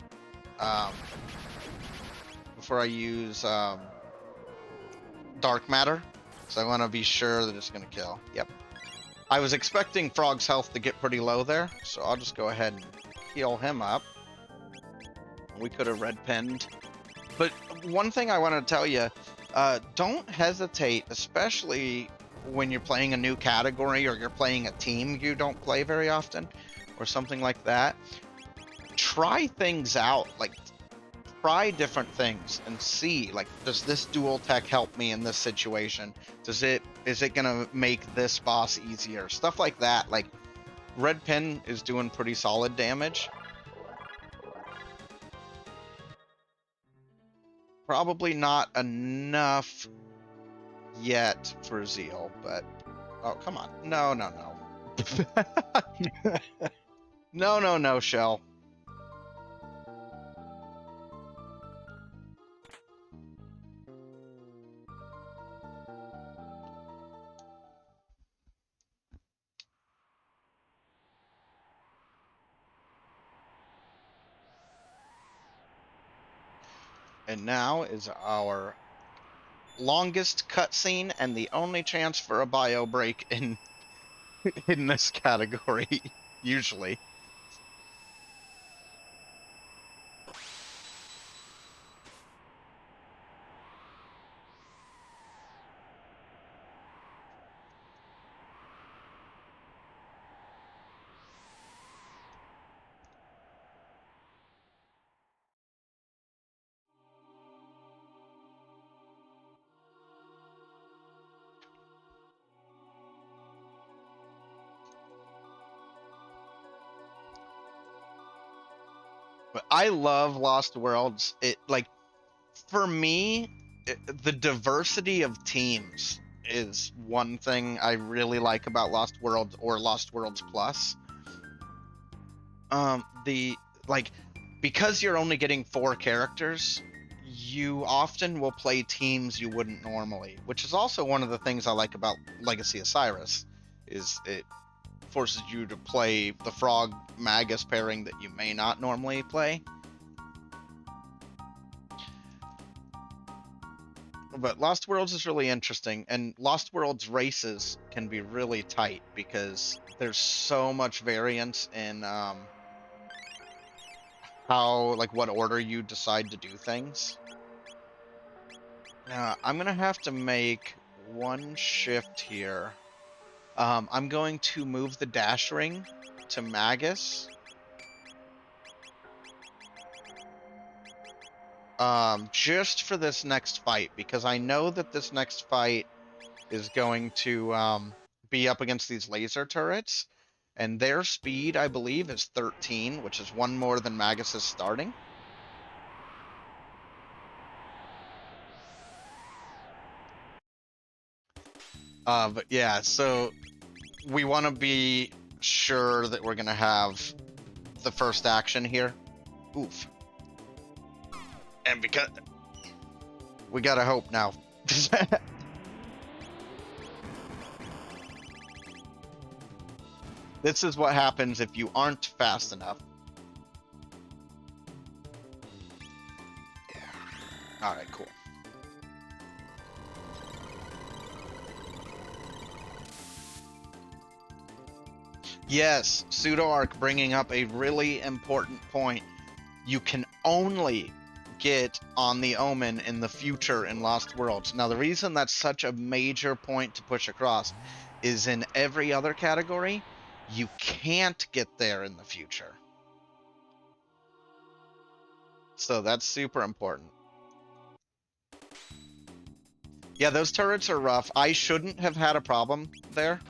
Dark Matter. So I want to be sure that it's going to kill. Yep. I was expecting Frog's health to get pretty low there, so I'll just go ahead and heal him up. We could have red pinned. But one thing I want to tell you, don't hesitate, especially when you're playing a new category or you're playing a team you don't play very often or something like that. Try things out, like try different things and see, like, does this dual tech help me in this situation? Is it gonna make this boss easier? Stuff like that. Like, red pin is doing pretty solid damage. Probably not enough yet for Zeal, but oh, come on. No. No, Shell. And now is our longest cutscene and the only chance for a bio break in in this category, usually. But I love Lost Worlds. It, like, for me, the diversity of teams is one thing I really like about Lost Worlds or Lost Worlds Plus. The, like, because you're only getting 4 characters, you often will play teams you wouldn't normally, which is also one of the things I like about Legacy of Cyrus, is it forces you to play the Frog Magus pairing that you may not normally play. But Lost Worlds is really interesting, and Lost Worlds races can be really tight because there's so much variance in how, like, what order you decide to do things. Now, I'm gonna have to make one shift here. I'm going to move the dash ring to Magus. Just for this next fight, because I know that this next fight is going to be up against these laser turrets, and their speed, I believe, is 13, which is 1 more than Magus's starting. But yeah, so we want to be sure that we're going to have the first action here. Oof. And because we gotta hope now. This is what happens if you aren't fast enough. Alright, cool. Yes, Pseudo-Arc bringing up a really important point. You can only get on the Omen in the future in Lost Worlds. Now, the reason that's such a major point to push across is in every other category, you can't get there in the future. So that's super important. Yeah, those turrets are rough. I shouldn't have had a problem there.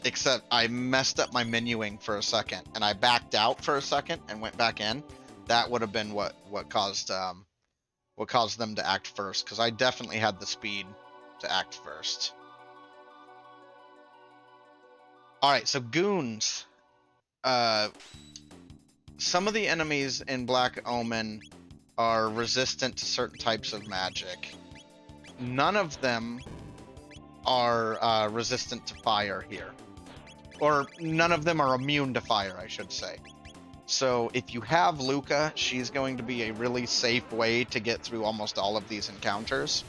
Except I messed up my menuing for a second, and I backed out for a second and went back in. That would have been what caused them to act first, because I definitely had the speed to act first. All right, so goons. Some of the enemies in Black Omen are resistant to certain types of magic. None of them are resistant to fire here. Or none of them are immune to fire, I should say. So if you have Luca, she's going to be a really safe way to get through almost all of these encounters.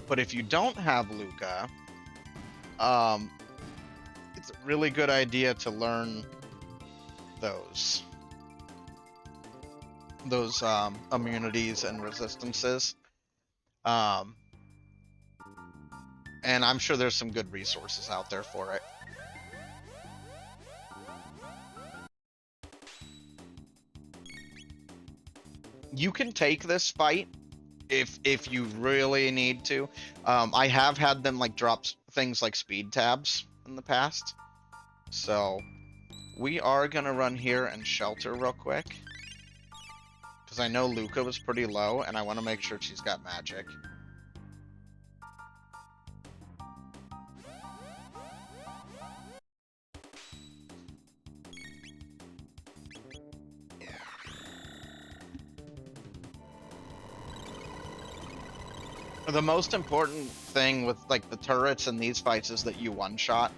But if you don't have Luca, Um, it's a really good idea to learn those immunities and resistances. Um, and I'm sure there's some good resources out there for it. You can take this fight if you really need to. I have had them like drop things like speed tabs in the past. So we are gonna run here and shelter real quick. Because I know Luca was pretty low and I want to make sure she's got magic. The most important thing with like the turrets in these fights is that you one-shot.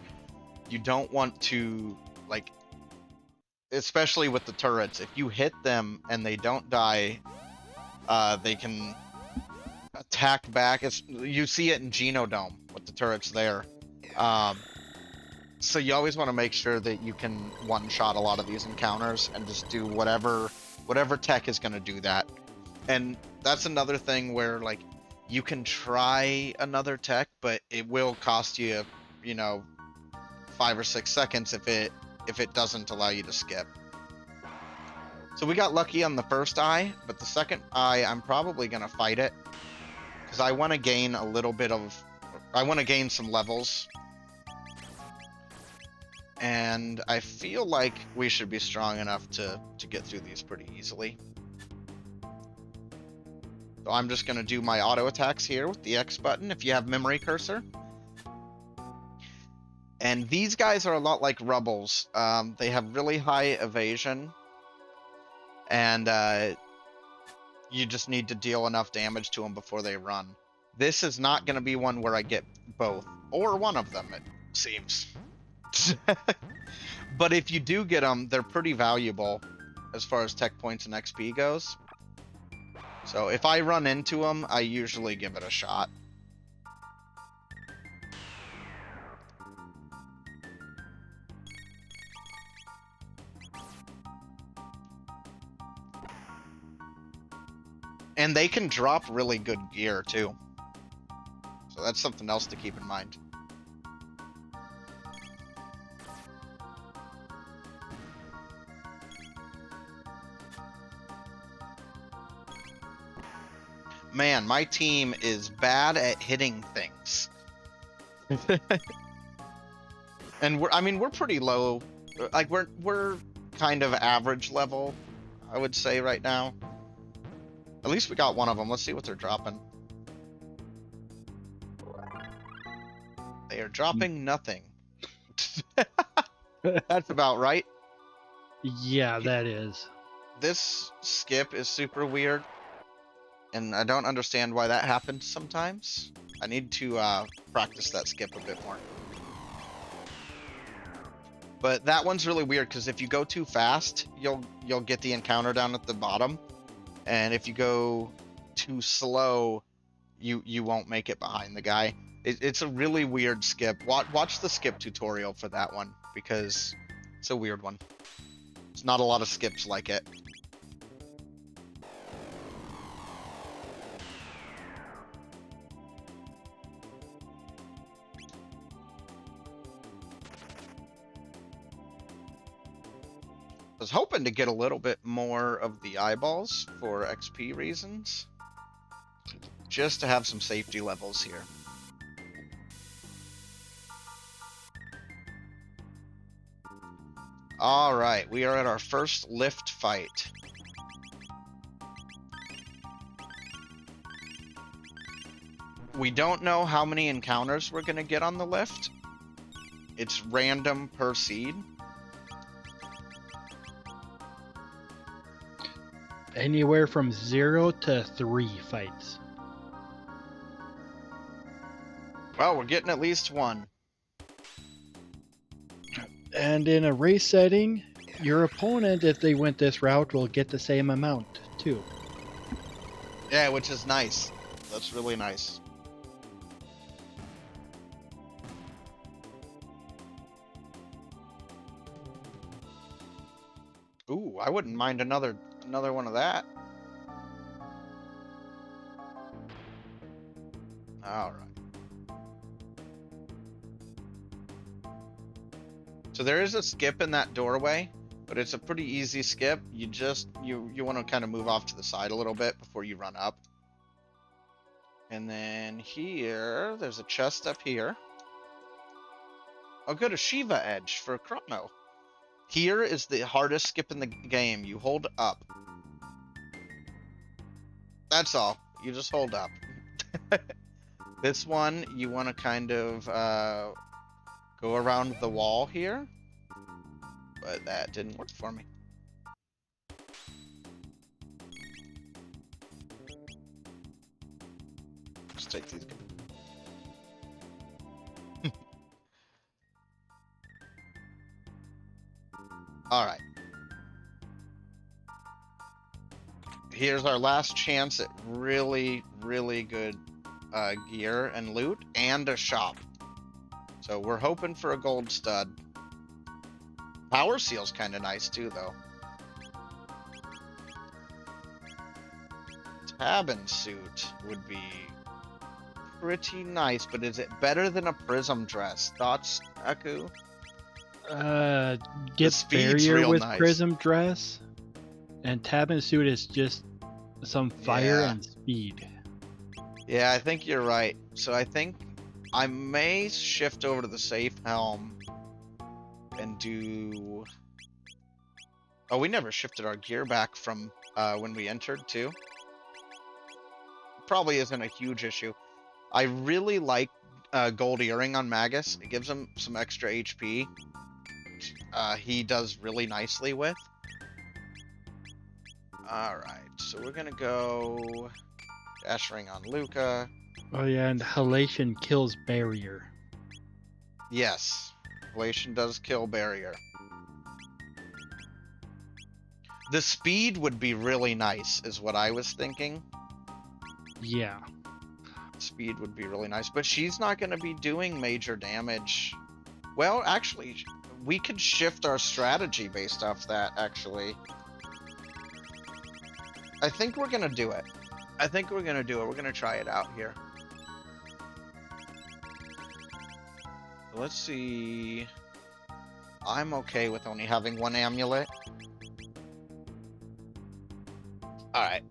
You don't want to, like, especially with the turrets, if you hit them and they don't die, they can attack back. You see it in Genodome with the turrets there. So you always want to make sure that you can one-shot a lot of these encounters and just do whatever tech is going to do that. And that's another thing where, like, you can try another tech, but it will cost you, 5 or 6 seconds if it doesn't allow you to skip. So we got lucky on the first eye, but the second eye, I'm probably going to fight it. Because I want to gain some levels. And I feel like we should be strong enough to get through these pretty easily. So I'm just going to do my auto attacks here with the X button if you have memory cursor. And these guys are a lot like Rubbles. They have really high evasion. And you just need to deal enough damage to them before they run. This is not going to be one where I get both. Or one of them, it seems. But if you do get them, they're pretty valuable as far as tech points and XP goes. So if I run into them, I usually give it a shot. And they can drop really good gear too. So that's something else to keep in mind. Man, my team is bad at hitting things. And we're pretty low. Like we're kind of average level, I would say right now. At least we got one of them. Let's see what they're dropping. They are dropping nothing. That's about right. Yeah, that is. This skip is super weird. And I don't understand why that happens sometimes. I need to practice that skip a bit more. But that one's really weird because if you go too fast, you'll get the encounter down at the bottom. And if you go too slow, you won't make it behind the guy. It's a really weird skip. Watch the skip tutorial for that one because it's a weird one. There's not a lot of skips like it. I was hoping to get a little bit more of the eyeballs for XP reasons. Just to have some safety levels here. Alright, we are at our first lift fight. We don't know how many encounters we're going to get on the lift. It's random per seed. Anywhere from 0 to 3 fights. Well, we're getting at least one. And in a race setting, your opponent, if they went this route, will get the same amount, too. Yeah, which is nice. That's really nice. Ooh, I wouldn't mind another one of that. All right. So there is a skip in that doorway, but it's a pretty easy skip. You just you want to kind of move off to the side a little bit before you run up. And then here, there's a chest up here. I'll go to Shiva Edge for Chrono. Here is the hardest skip in the game. You hold up. That's all. You just hold up. This one, you want to kind of go around the wall here. But that didn't work for me. Just take these. All right. Here's our last chance at really, really good gear and loot and a shop. So we're hoping for a gold stud. Power seal's kind of nice too, though. Tabin suit would be pretty nice, but is it better than a prism dress? Thoughts, Aku? Get barrier with nice. prism dress, and Tabin suit is just some fire and speed. Yeah, I think you're right. So I think I may shift over to the safe helm and do... Oh, we never shifted our gear back from when we entered, too. Probably isn't a huge issue. I really like gold earring on Magus. It gives him some extra HP. He does really nicely with. Alright, so we're gonna go dash ring on Luca. Oh yeah, and halation kills barrier. Yes, halation does kill barrier. The speed would be really nice, is what I was thinking. Yeah. Speed would be really nice, but she's not going to be doing major damage. Well, actually, we could shift our strategy based off that, actually. I think we're going to do it. I think we're going to do it. We're going to try it out here. Let's see. I'm okay with only having one amulet. Alright.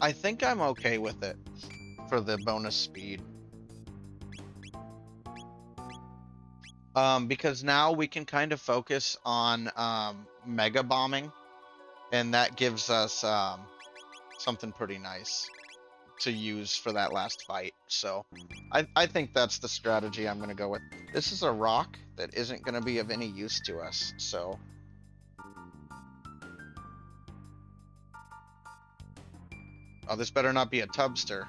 I think I'm okay with it for the bonus speed. Because now we can kind of focus on mega bombing, and that gives us something pretty nice to use for that last fight. So I think that's the strategy I'm going to go with. This is a rock that isn't going to be of any use to us, so... Oh, this better not be a tubster.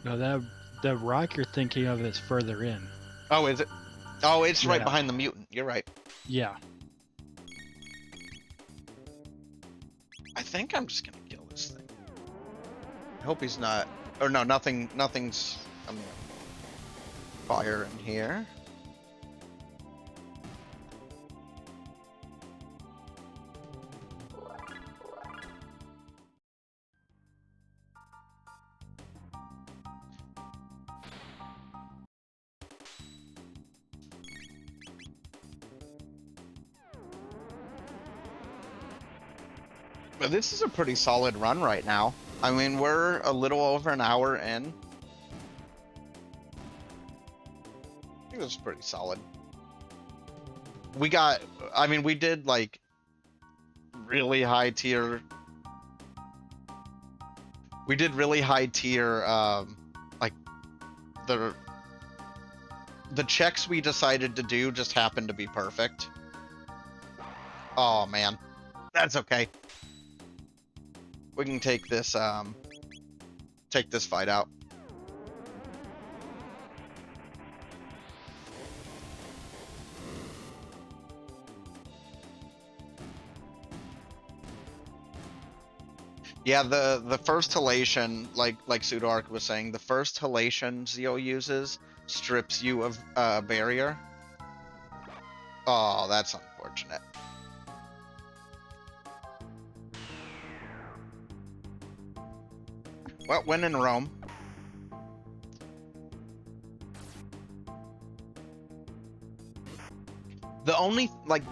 No, the rock you're thinking of is further in. Oh, is it? Oh, it's right behind the mutant. You're right. Yeah. I think I'm just gonna kill this thing. I hope he's not. Or no, nothing's. I'm gonna fire in here. But this is a pretty solid run right now. I mean, we're a little over an hour in. I think this is pretty solid. We got, I mean, we did like really high tier. We did really high tier, like the checks we decided to do just happened to be perfect. Oh man, that's okay. We can take this fight out. Yeah, the first halation, like Pseudo-Arc was saying, the first halation Zeo uses strips you of barrier. Oh, that's unfortunate. Well, when in Rome. The only, like,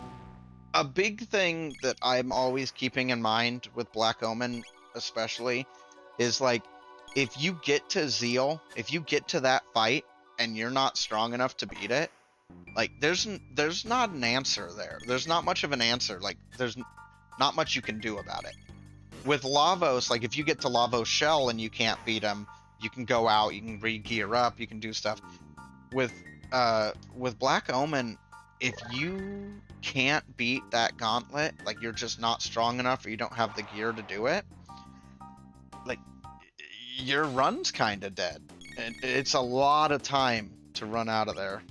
a big thing that I'm always keeping in mind with Black Omen, especially, is like, if you get to Zeal, if you get to that fight and you're not strong enough to beat it, like, there's not an answer there. There's not much of an answer. Like, there's not much you can do about it. With Lavos, like, if you get to Lavos Shell and you can't beat him, you can go out, you can re-gear up, you can do stuff. With Black Omen, if you can't beat that gauntlet, like, you're just not strong enough or you don't have the gear to do it, like, your run's kind of dead. And it's a lot of time to run out of there.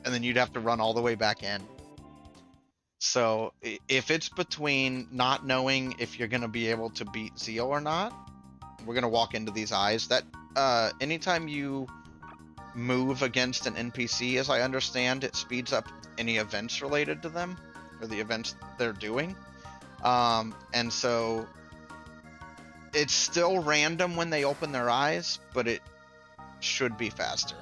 And then you'd have to run all the way back in. So if it's between not knowing if you're going to be able to beat Zeal or not, we're going to walk into these eyes. That anytime you move against an NPC, as I understand, it speeds up any events related to them or the events they're doing. And so it's still random when they open their eyes, but it should be faster.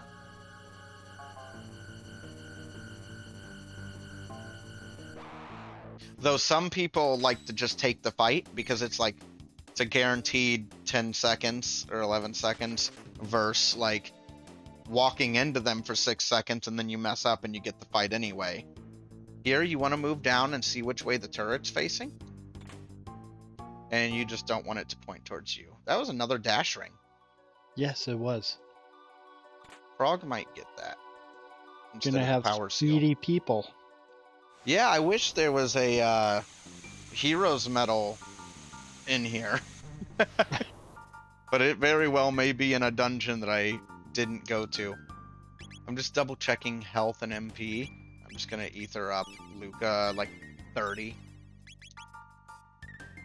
Though some people like to just take the fight because it's like, it's a guaranteed 10 seconds or 11 seconds versus like walking into them for 6 seconds and then you mess up and you get the fight anyway. Here, you want to move down and see which way the turret's facing. And you just don't want it to point towards you. That was another dash ring. Yes, it was. Frog might get that. Gonna have speedy people. Yeah, I wish there was a hero's medal in here. But it very well may be in a dungeon that I didn't go to. I'm just double checking health and MP. I'm just gonna ether up Luca like 30.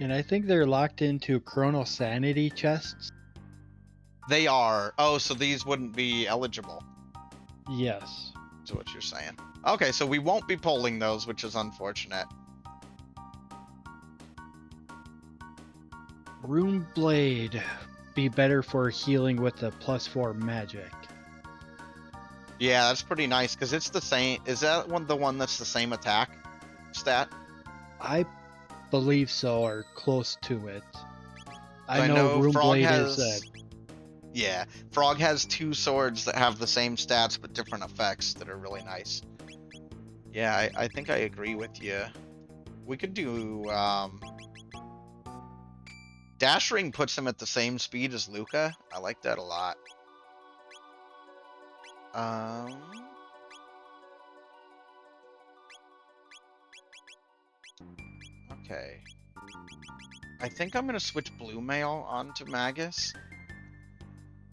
And I think they're locked into Chrono Sanity chests. They are. Oh, so these wouldn't be eligible. Yes. That's what you're saying. Okay, so we won't be pulling those, which is unfortunate. Rune Blade be better for healing with the +4 magic. Yeah, that's pretty nice because it's the same. Is that the one that's the same attack stat? I believe so, or close to it. I know Rune Frog Blade has. is Yeah, Frog has 2 swords that have the same stats but different effects that are really nice. Yeah, I think I agree with you. We could do Dash Ring puts him at the same speed as Luca. I like that a lot. Okay. I think I'm gonna switch Blue Mail onto Magus.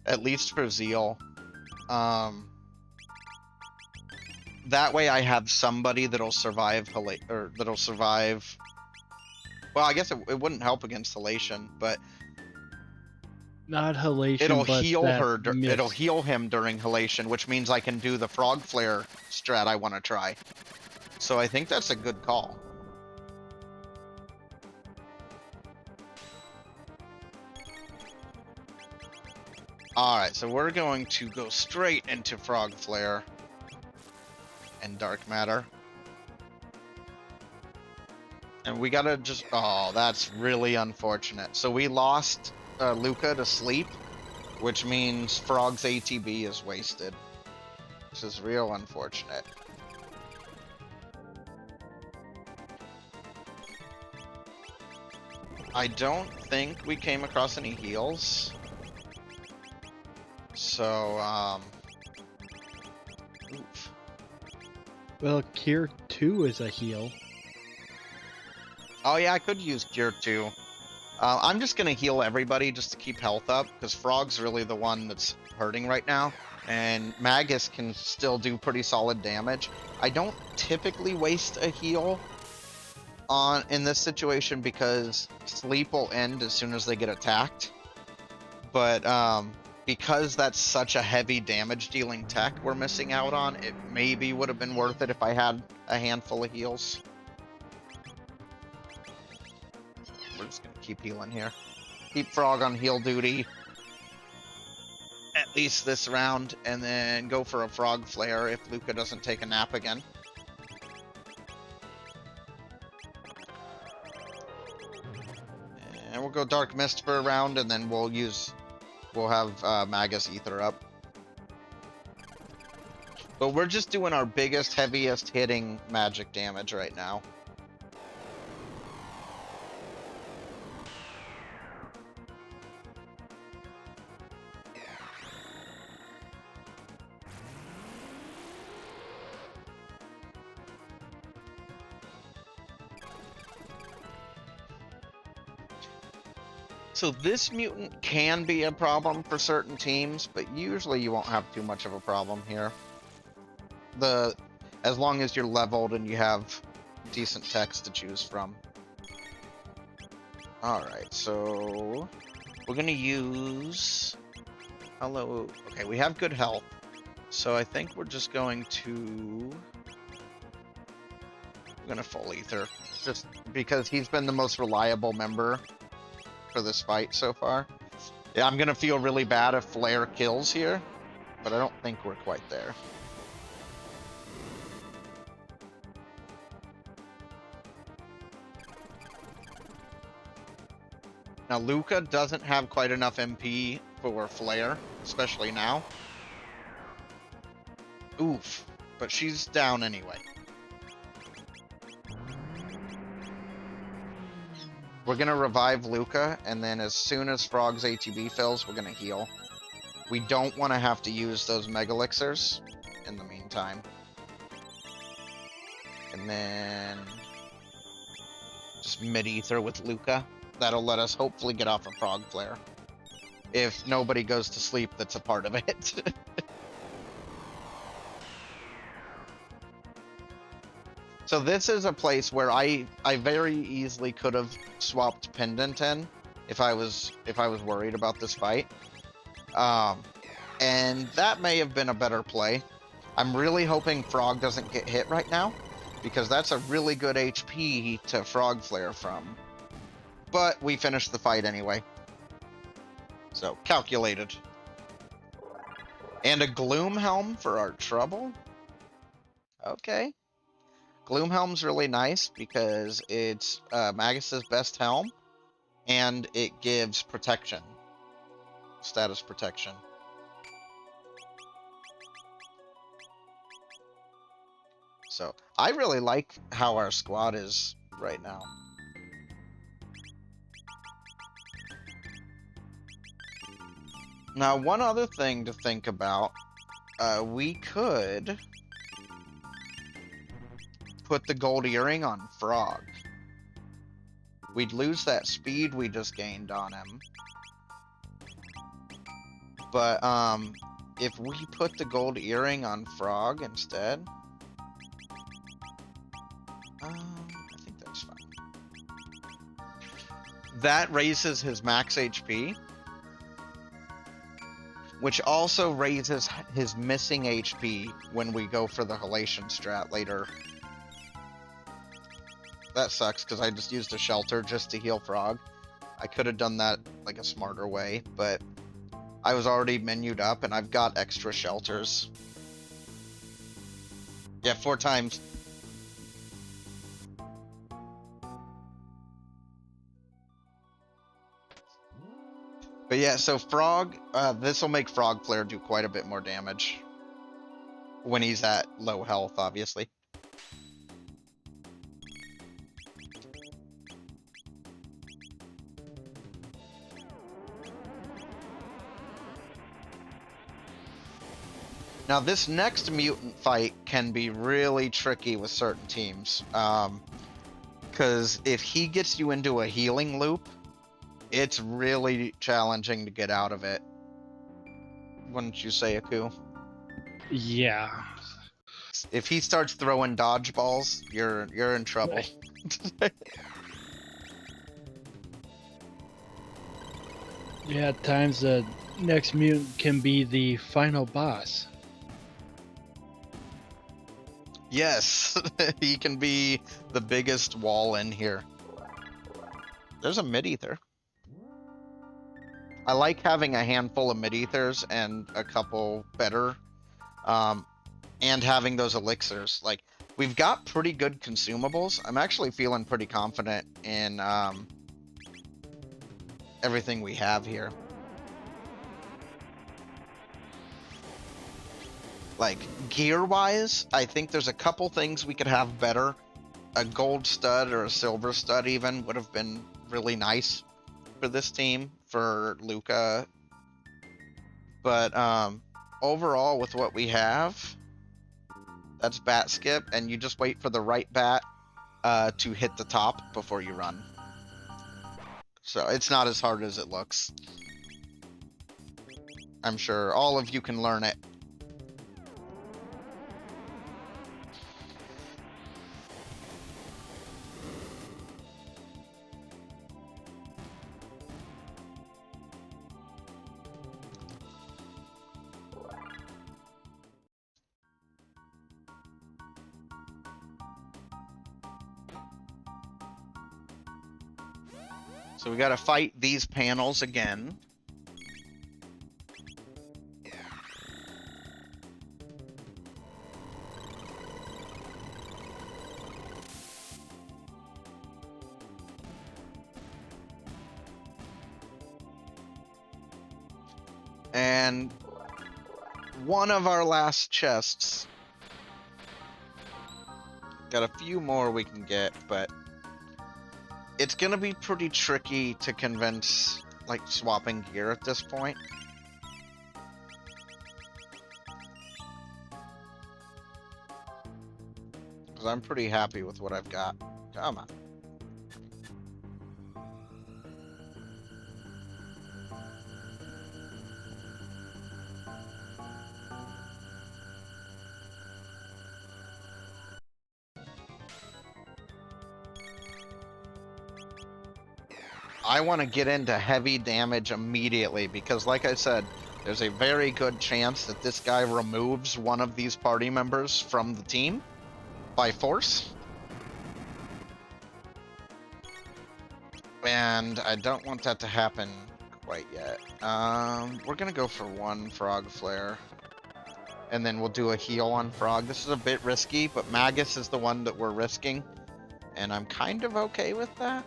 At least for Zeal. That way I have somebody that'll survive that'll survive. Well, I guess it wouldn't help against Halation, but not Halation. It'll but heal her. mist. It'll heal him during Halation, which means I can do the Frog Flare strat I want to try. So I think that's a good call. Alright, so we're going to go straight into Frog Flare and Dark Matter. And we gotta just... Oh, that's really unfortunate. So we lost Luca to sleep, which means Frog's ATB is wasted. This is real unfortunate. I don't think we came across any heals. So, oof. Well, Cure 2 is a heal. Oh yeah, I could use Cure 2. I'm just gonna heal everybody just to keep health up, because Frog's really the one that's hurting right now. And Magus can still do pretty solid damage. I don't typically waste a heal in this situation because sleep will end as soon as they get attacked. But because that's such a heavy damage dealing tech we're missing out on, it maybe would have been worth it if I had a handful of heals. We're just gonna keep healing here. Keep Frog on heal duty. At least this round, and then go for a Frog Flare if Luca doesn't take a nap again. And we'll go Dark Mist for a round, and then we'll have Magus Ether up. But we're just doing our biggest, heaviest hitting magic damage right now. So this mutant can be a problem for certain teams, but usually you won't have too much of a problem here. As long as you're leveled and you have decent techs to choose from. Alright, so we're gonna use hello. Okay, we have good health. So I think we're just going to full ether. Just because he's been the most reliable member for this fight so far. Yeah, I'm gonna feel really bad if Flare kills here, but I don't think we're quite there. Now Luca doesn't have quite enough MP for Flare, especially now. Oof, but she's down anyway. We're gonna revive Luca, and then as soon as Frog's ATB fills, we're gonna heal. We don't want to have to use those Mega Elixirs in the meantime. And then just mid-ether with Luca. That'll let us hopefully get off a Frog Flare. If nobody goes to sleep, that's a part of it. So this is a place where I very easily could have swapped Pendant in if I was worried about this fight. And that may have been a better play. I'm really hoping Frog doesn't get hit right now, because that's a really good HP to Frog Flare from. But we finished the fight anyway. So, calculated. And a Gloom Helm for our trouble? Okay. Gloomhelm's really nice because it's Magus's best helm, and it gives protection. Status protection. So, I really like how our squad is right now. Now, one other thing to think about, we could put the gold earring on Frog. We'd lose that speed we just gained on him. But, if we put the gold earring on Frog instead, I think that's fine. That raises his max HP, which also raises his missing HP when we go for the halation strat later. That sucks, because I just used a shelter just to heal Frog. I could have done that like a smarter way, but I was already menued up and I've got extra shelters. Yeah, 4 times. But yeah, so Frog, this will make Frog Flare do quite a bit more damage when he's at low health, obviously. Now, this next mutant fight can be really tricky with certain teams. Because if he gets you into a healing loop, it's really challenging to get out of it. Wouldn't you say, Aku? Yeah. If he starts throwing dodgeballs, you're in trouble. Yeah, at times the next mutant can be the final boss. Yes, he can be the biggest wall in here. There's a mid-ether. I like having a handful of mid-ethers and a couple better, um, and having those elixirs. Like, we've got pretty good consumables. I'm actually feeling pretty confident in everything we have here. Like, gear-wise, I think there's a couple things we could have better. A gold stud or a silver stud even would have been really nice for this team, for Luca. But overall, with what we have, that's bat skip, and you just wait for the right bat to hit the top before you run. So it's not as hard as it looks. I'm sure all of you can learn it. So we got to fight these panels again. And one of our last chests. Got a few more we can get, but it's gonna be pretty tricky to convince, like, swapping gear at this point. Because I'm pretty happy with what I've got. Come on. I want to get into heavy damage immediately because, like I said, there's a very good chance that this guy removes one of these party members from the team by force. And I don't want that to happen quite yet. We're going to go for one Frog Flare. And then we'll do a heal on Frog. This is a bit risky, but Magus is the one that we're risking. And I'm kind of okay with that.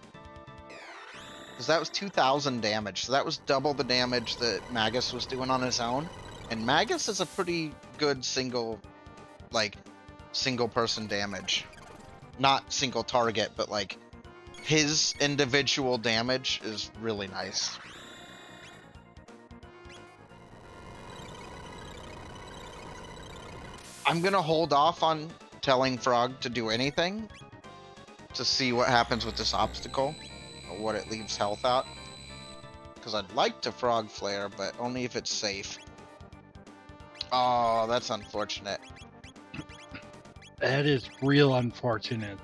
Because that was 2,000 damage. So that was double the damage that Magus was doing on his own. And Magus is a pretty good single person damage. Not single target, but like his individual damage is really nice. I'm gonna hold off on telling Frog to do anything to see what happens with this obstacle. What it leaves health out, because I'd like to Frog Flare, but only if it's safe. Oh, that's unfortunate. That is real unfortunate.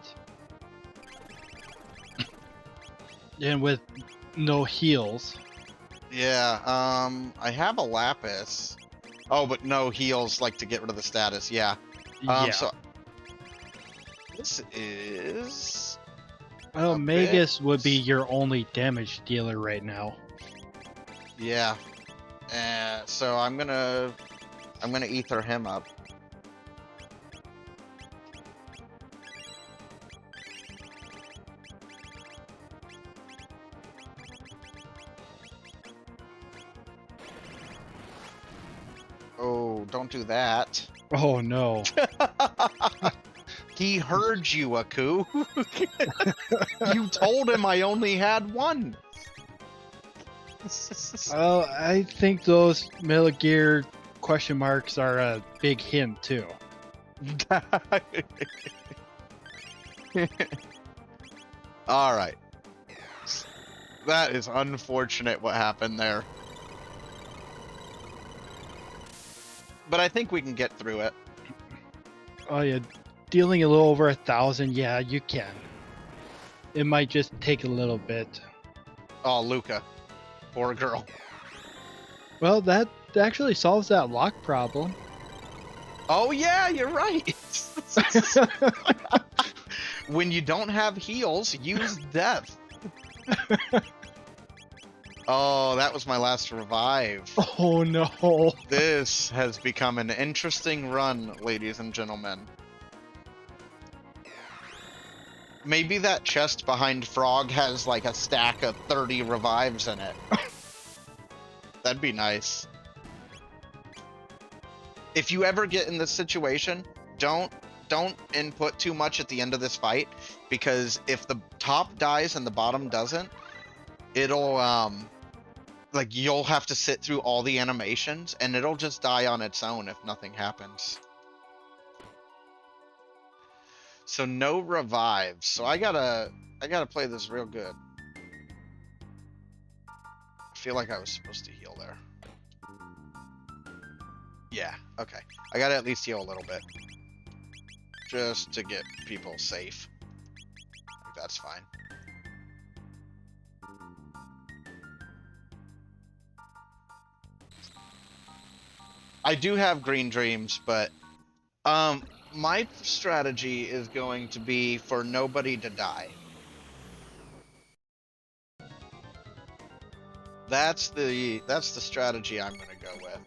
And with no heals. Yeah, I have a Lapis. Oh, but no heals, like, to get rid of the status, yeah. Yeah. So this is... Well, Magus would be your only damage dealer right now. Yeah. So I'm gonna ether him up. Oh, don't do that. Oh no. He heard you, Aku. You told him I only had one. Well, I think those Metal Gear question marks are a big hint too. All right. That is unfortunate what happened there. But I think we can get through it. Oh yeah, dealing a little over 1,000, yeah, you can. It might just take a little bit. Oh, Luca. Poor girl. Well, that actually solves that lock problem. Oh yeah, you're right. When you don't have heals, use death. Oh, that was my last revive. Oh no. This has become an interesting run, ladies and gentlemen. Maybe that chest behind Frog has like a stack of 30 revives in it. That'd be nice. If you ever get in this situation, don't input too much at the end of this fight, because if the top dies and the bottom doesn't, it'll like you'll have to sit through all the animations and it'll just die on its own if nothing happens. So no revives. So I gotta play this real good. I feel like I was supposed to heal there. Yeah, okay. I gotta at least heal a little bit. Just to get people safe. I think that's fine. I do have green dreams, but my strategy is going to be for nobody to die. That's the strategy I'm gonna go with.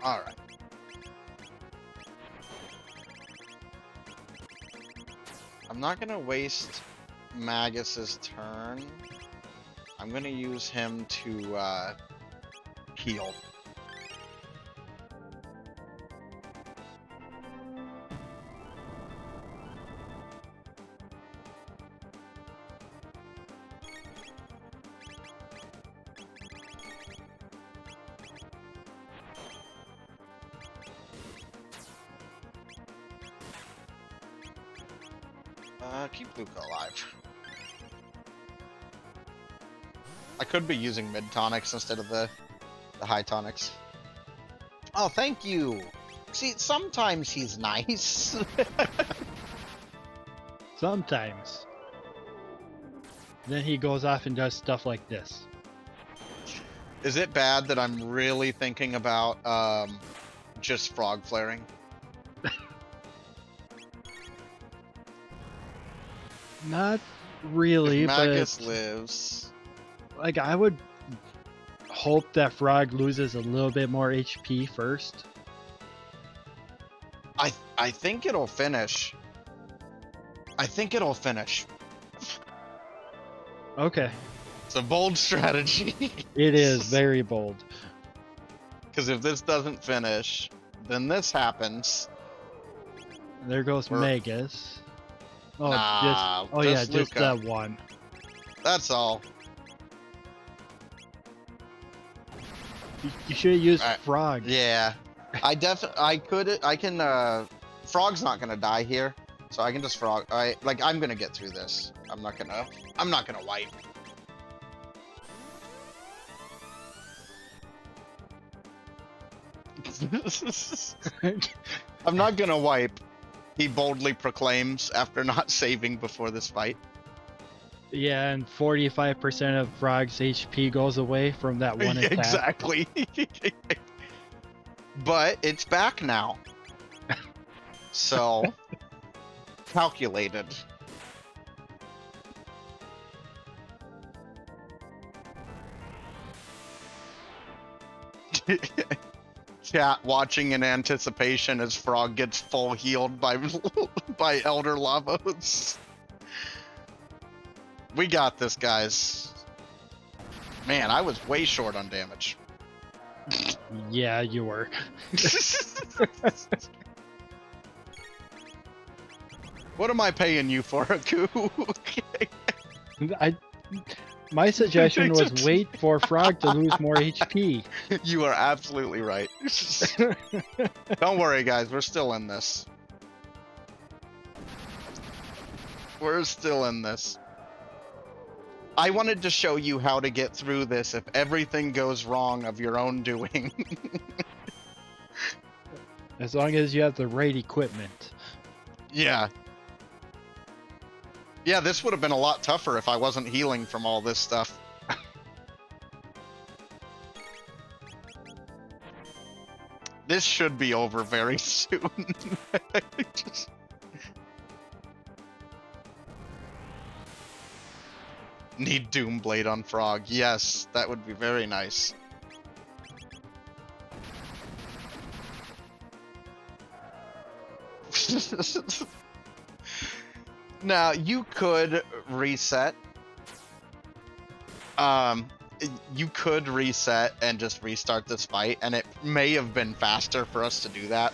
All right. I'm not gonna waste Magus's turn. I'm gonna use him to heal. Keep Luca alive. I could be using mid tonics instead of the high tonics. Oh, thank you. See, sometimes he's nice. Sometimes. Then he goes off and does stuff like this. Is it bad that I'm really thinking about just frog flaring? Not really, Magus but lives. like I would hope that Frog loses a little bit more HP first. I think it'll finish. I think it'll finish. Okay. It's a bold strategy. It is very bold. Because if this doesn't finish, then this happens. There goes Magus. Oh, Nah, just Luca. that one. That's all. You should have used Alright. Frog. Yeah. I can Frog's not gonna die here. So I can just frog I'm gonna get through this. I'm not gonna wipe. I'm not gonna wipe, he boldly proclaims after not saving before this fight. Yeah, and 45% of Frog's HP goes away from that one attack. Exactly. But it's back now. So calculated. Chat watching in anticipation as Frog gets full healed by by Elder Lavos. We got this, guys. Man, I was way short on damage. Yeah, you were. What am I paying you for, Aku? My suggestion was wait for Frog to lose more HP. You are absolutely right. Don't worry, guys. We're still in this. We're still in this. I wanted to show you how to get through this if everything goes wrong of your own doing. As long as you have the right equipment. Yeah. Yeah, this would have been a lot tougher if I wasn't healing from all this stuff. This should be over very soon. Just... Need Doomblade on Frog. Yes, that would be very nice. Now, you could reset. You could reset and just restart this fight, and it may have been faster for us to do that.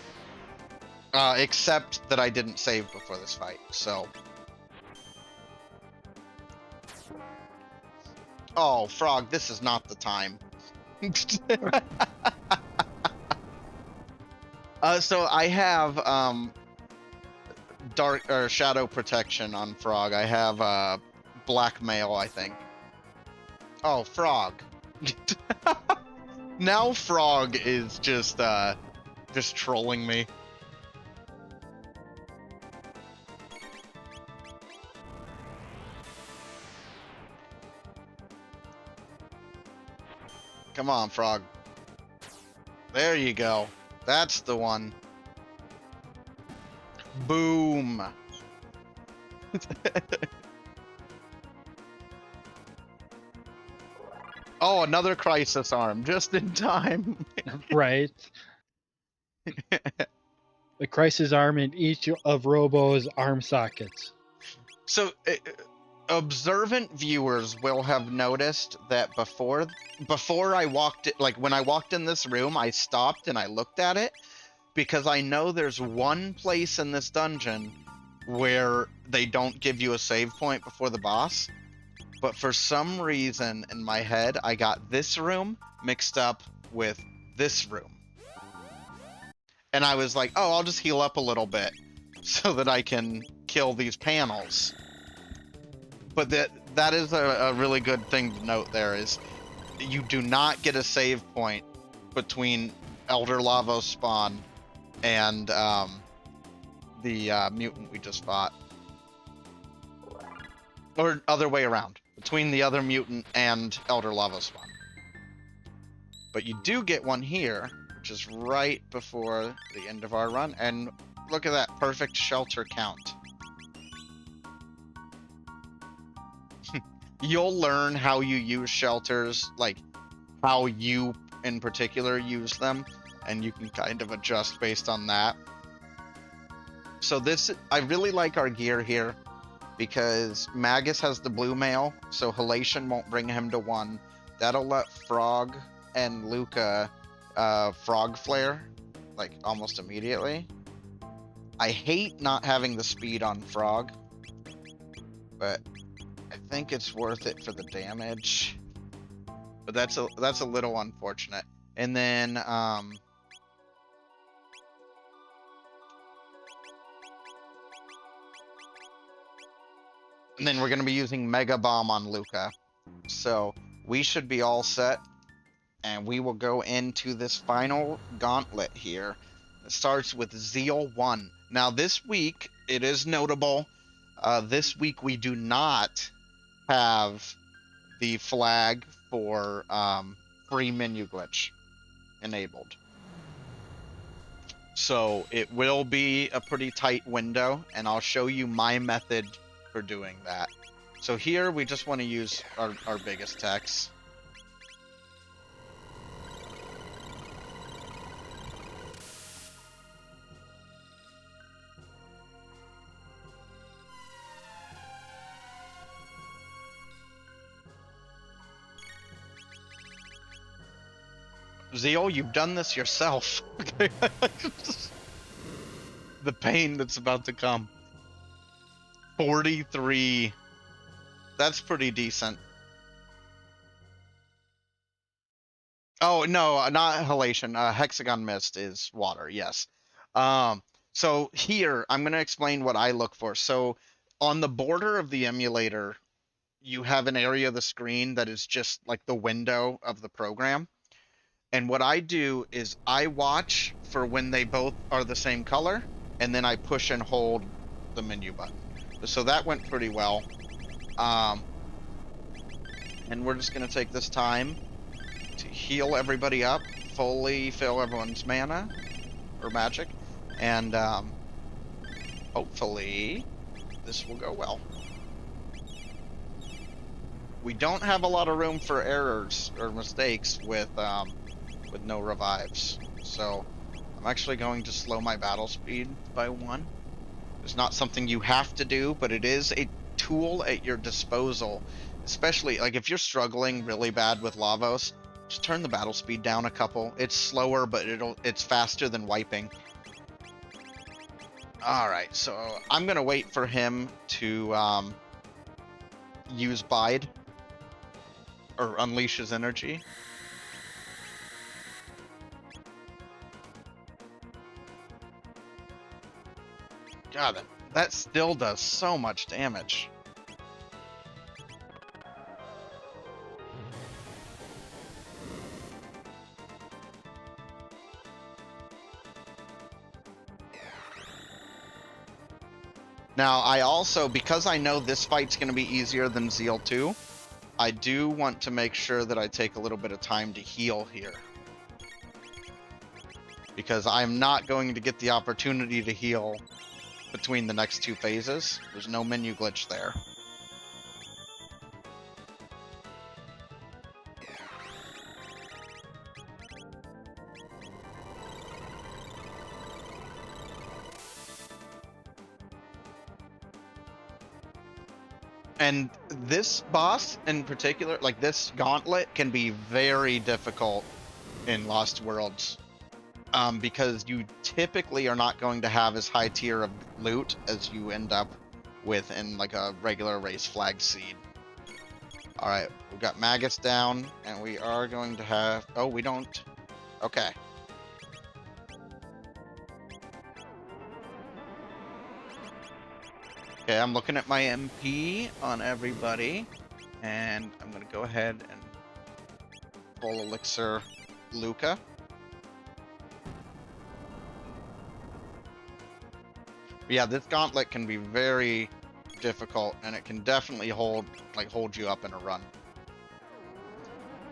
Except that I didn't save before this fight, so... Oh, Frog, this is not the time. So I have, dark or shadow protection on Frog. I have, blackmail, I think. Oh, Frog. Now Frog is just trolling me. Come on, Frog. There you go. That's the one. Boom. Oh, another crisis arm, just in time. Right. The crisis arm in each of Robo's arm sockets. So, observant viewers will have noticed that before I walked it, like when I walked in this room, I stopped and I looked at it because I know there's one place in this dungeon where they don't give you a save point before the boss. But for some reason in my head, I got this room mixed up with this room. And I was like, oh, I'll just heal up a little bit so that I can kill these panels. But that is a really good thing to note there is you do not get a save point between Elder Lavos spawn and the mutant we just fought. Or other way around. Between the other mutant and Elder Lavos spawn. But you do get one here, which is right before the end of our run. And look at that perfect shelter count. You'll learn how you use shelters, like how you in particular use them, and you can kind of adjust based on that. So I really like our gear here because Magus has the blue mail, so Halation won't bring him to 1. That'll let Frog and Luca Frog Flare, like almost immediately. I hate not having the speed on Frog, but I think it's worth it for the damage. But that's a little unfortunate. And then we're going to be using Mega Bomb on Luca. So we should be all set. And we will go into this final gauntlet here. It starts with Zeal 1. Now this week, it is notable, this week we do not have the flag for free menu glitch enabled. So it will be a pretty tight window, and I'll show you my method for doing that. So here we just want to use our biggest techs. Zeal, you've done this yourself. The pain that's about to come. 43. That's pretty decent. Oh, no, not halation. Hexagon mist is water, yes. So here, I'm going to explain what I look for. So on the border of the emulator, you have an area of the screen that is just like the window of the program. And what I do is I watch for when they both are the same color, and then I push and hold the menu button. So that went pretty well. And we're just going to take this time to heal everybody up, fully fill everyone's mana or magic, and hopefully this will go well. We don't have a lot of room for errors or mistakes with no revives, so I'm actually going to slow my battle speed by 1. It's not something you have to do, but it is a tool at your disposal, especially like if you're struggling really bad with Lavos. Just turn the battle speed down a couple. It's slower, but it's faster than wiping. All right, so I'm gonna wait for him to use Bide or unleash his energy. God, that still does so much damage. Now, I also, because I know this fight's going to be easier than Zeal 2, I do want to make sure that I take a little bit of time to heal here. Because I'm not going to get the opportunity to heal between the next 2 phases. There's no menu glitch there. And this boss in particular, like this gauntlet, can be very difficult in Lost Worlds. Because you typically are not going to have as high tier of loot as you end up with in like a regular race flag seed. Alright, we've got Magus down, and we are going to have... Oh, we don't... Okay. Okay, I'm looking at my MP on everybody, and I'm going to go ahead and full elixir Luca. Yeah, this gauntlet can be very difficult, and it can definitely hold you up in a run.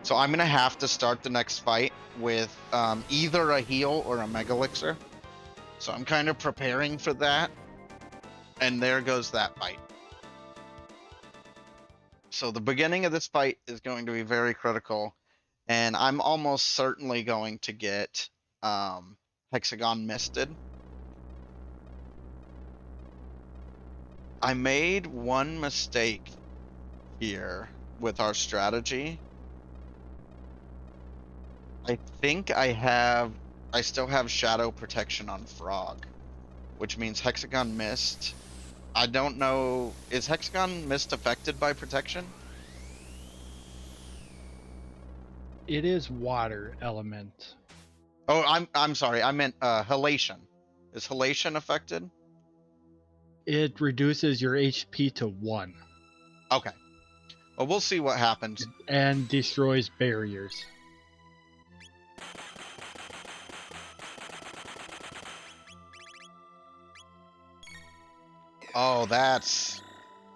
So I'm gonna have to start the next fight with either a heal or a mega elixir. So I'm kind of preparing for that, and there goes that fight. So the beginning of this fight is going to be very critical, and I'm almost certainly going to get Hexagon misted. I made one mistake here with our strategy. I think I still have Shadow Protection on Frog, which means Hexagon Mist. I don't know, is Hexagon Mist affected by protection? It is water element. Oh, I'm sorry, I meant Halation. Is Halation affected? It reduces your HP to 1. Okay. Well, we'll see what happens. And destroys barriers. Oh, that's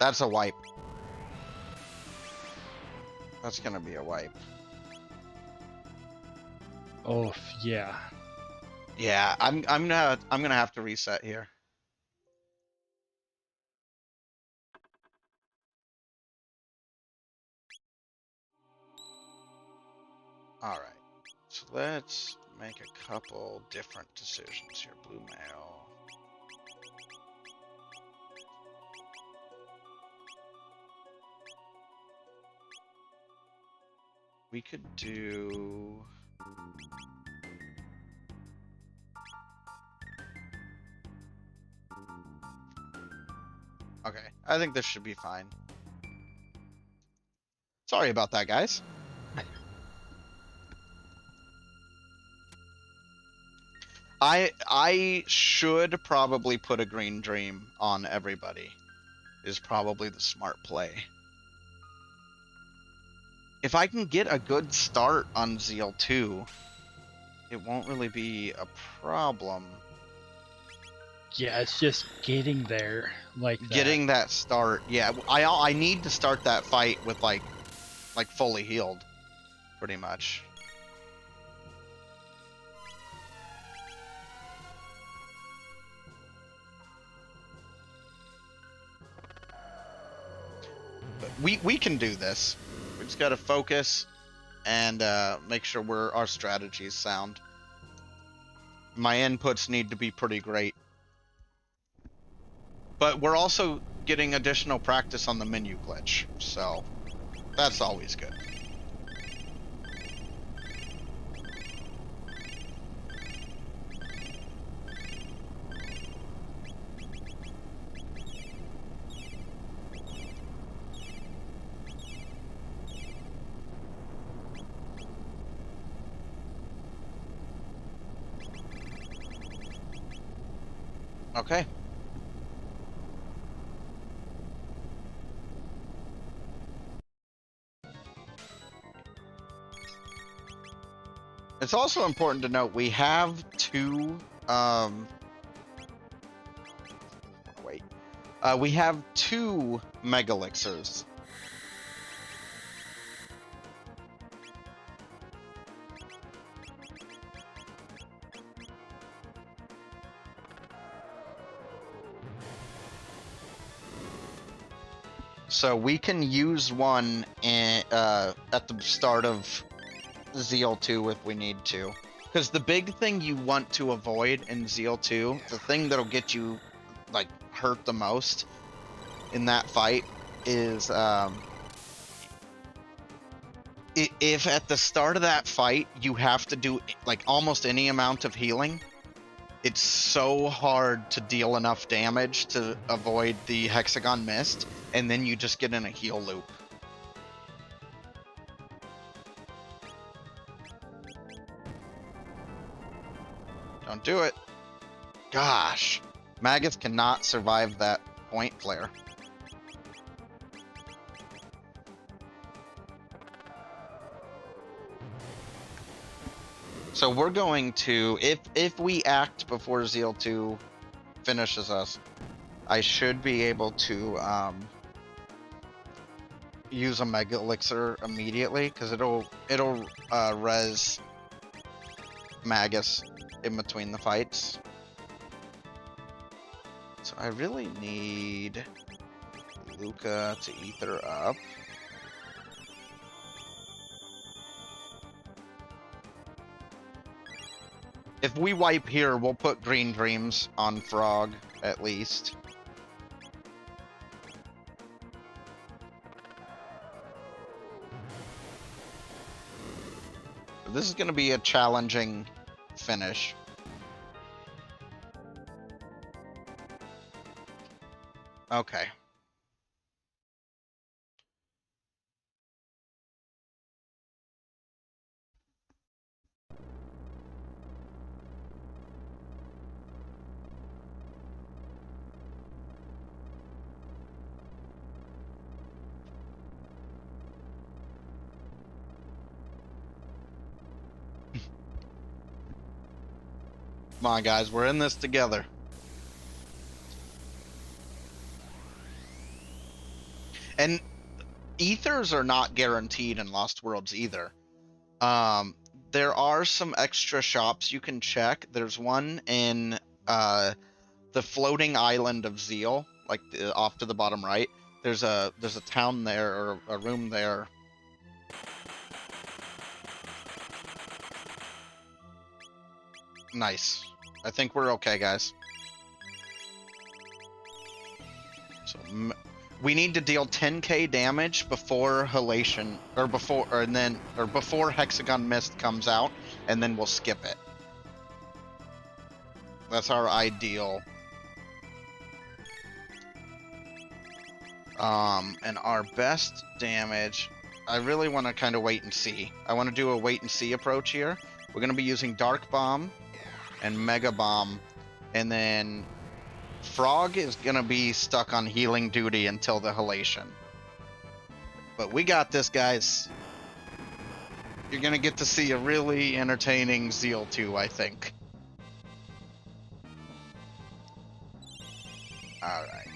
a wipe. That's gonna be a wipe. Oh, yeah. Yeah, I'm gonna have to reset here. All right. So let's make a couple different decisions here. Blue mail. We could do... Okay, I think this should be fine. Sorry about that, guys. I should probably put a green dream on everybody. Is probably the smart play. If I can get a good start on Zeal 2, it won't really be a problem. Yeah, it's just getting there like that. Getting that start, yeah. I need to start that fight with like fully healed, pretty much. But we can do this. We just gotta focus and make sure our strategy is sound. My inputs need to be pretty great. But we're also getting additional practice on the menu glitch, so that's always good. Okay. It's also important to note we have two wait. We have two mega elixirs. So we can use one at the start of Zeal 2 if we need to. Because the big thing you want to avoid in Zeal 2, the thing that'll get you like hurt the most in that fight is if at the start of that fight you have to do like almost any amount of healing, it's so hard to deal enough damage to avoid the hexagon mist, and then you just get in a heal loop. Don't do it. Gosh, Magus cannot survive that point flare. So we're going to, if we act before Zeal 2 finishes us, I should be able to use a mega elixir immediately because it'll res Magus in between the fights. So I really need Luca to ether up. If we wipe here, we'll put Green Dreams on Frog, at least. This is going to be a challenging finish. Okay. Come on, guys, we're in this together. And ethers are not guaranteed in Lost Worlds either. There are some extra shops you can check. There's one in the floating island of Zeal, like off to the bottom right. There's a town there, or a room there. Nice. I think we're okay, guys. So we need to deal 10k damage before halation, or before Hexagon Mist comes out, and then we'll skip it. That's our ideal. And our best damage, I really want to kind of wait and see. I want to do a wait and see approach here. We're going to be using Dark Bomb and Mega Bomb, and then Frog is going to be stuck on healing duty until the halation. But we got this, guys. You're gonna get to see a really entertaining Zeal 2, I think. Alright.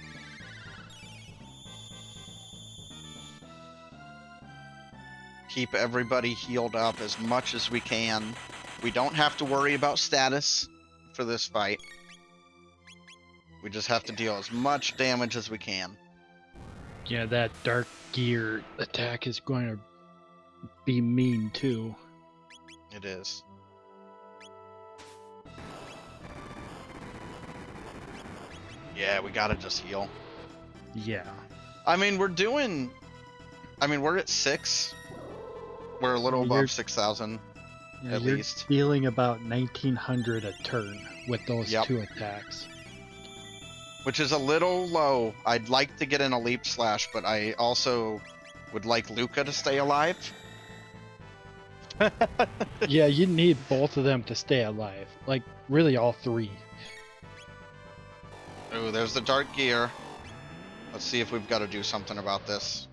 Keep everybody healed up as much as we can. We don't have to worry about status for this fight. We just have to deal as much damage as we can. Yeah, that dark gear attack is going to be mean too. It is. Yeah, we gotta just heal. Yeah. I mean, we're at 6. We're a little You're- above 6,000 at you're least. dealing about 1900 a turn with those Yep. 2 attacks. Which is a little low. I'd like to get in a leap slash, but I also would like Luca to stay alive. Yeah, you need both of them to stay alive. Like, really all 3. Oh, there's the dark gear. Let's see if we've got to do something about this.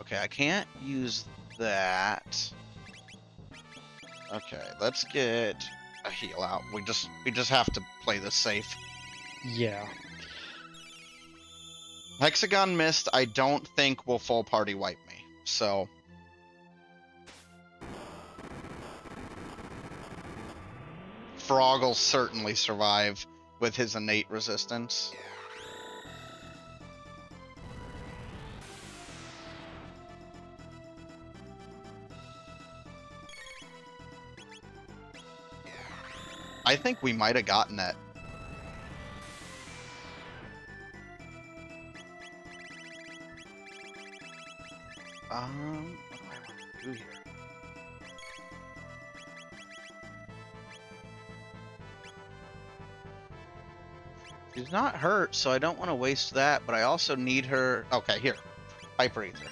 Okay, I can't use that. Okay, let's get a heal out. We just have to play this safe. Yeah. Hexagon Mist, I don't think will full party wipe me. So Frog will certainly survive with his innate resistance. I think we might have gotten it. What do I want to do here? She's not hurt, so I don't want to waste that, but I also need her. Okay, here. Hyper Ether.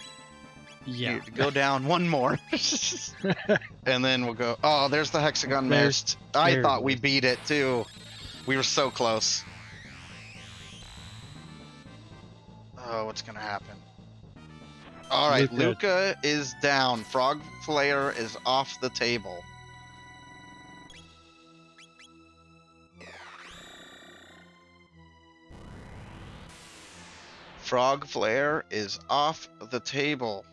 Yeah. Here, go down one more. And then we'll go. Oh, there's the Hexagon Mist. I there thought it we is. beat it too. We were so close. Oh, what's gonna happen? All right, Luca is down. Frog Flare is off the table. Frog Flare is off the table.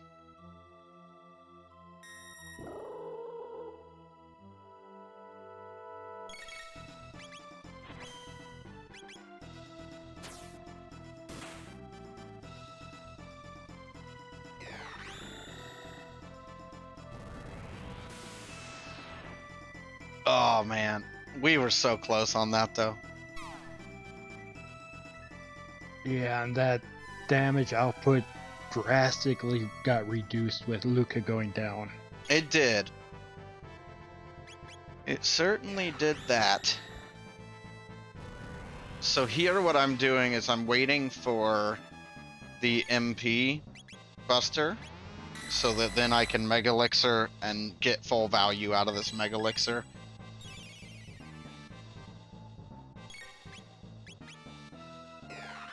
Oh man, we were so close on that though. Yeah, and that damage output drastically got reduced with Luca going down. It did. It certainly did that. So here what I'm doing is I'm waiting for the MP buster so that then I can Mega Elixir and get full value out of this Mega Elixir.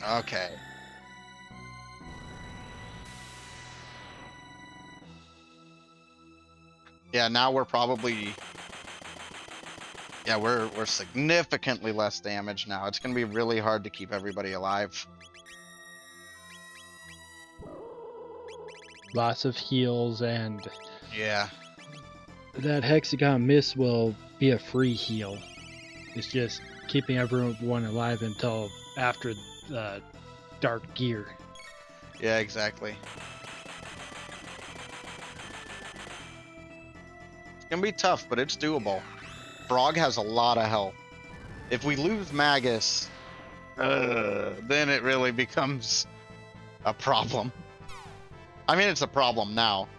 Okay. Yeah, now we're probably... Yeah, we're significantly less damage now. It's going to be really hard to keep everybody alive. Lots of heals, and Yeah. that Hexagon Miss will be a free heal. It's just keeping everyone alive until after the dark gear. Yeah, exactly. It's going to be tough, but it's doable. Frog has a lot of health. If we lose Magus, then it really becomes a problem. I mean, it's a problem now.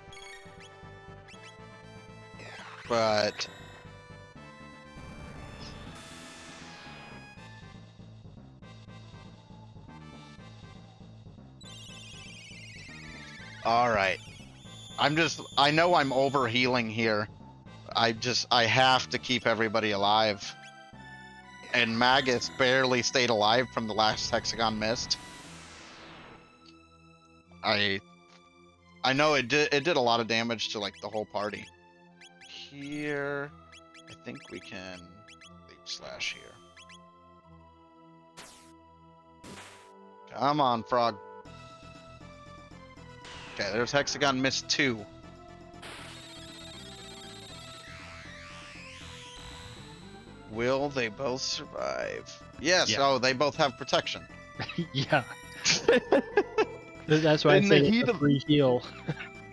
But... Alright. I know I'm over healing here. I have to keep everybody alive. And Magus barely stayed alive from the last Hexagon Mist. I know it did a lot of damage to like the whole party. Here, I think we can leap slash here. Come on, frog. Okay, there's Hexagon missed 2. Will they both survive? Yes. Yeah. Oh, they both have protection. Yeah. That's why I In say the it's heat a of free heal.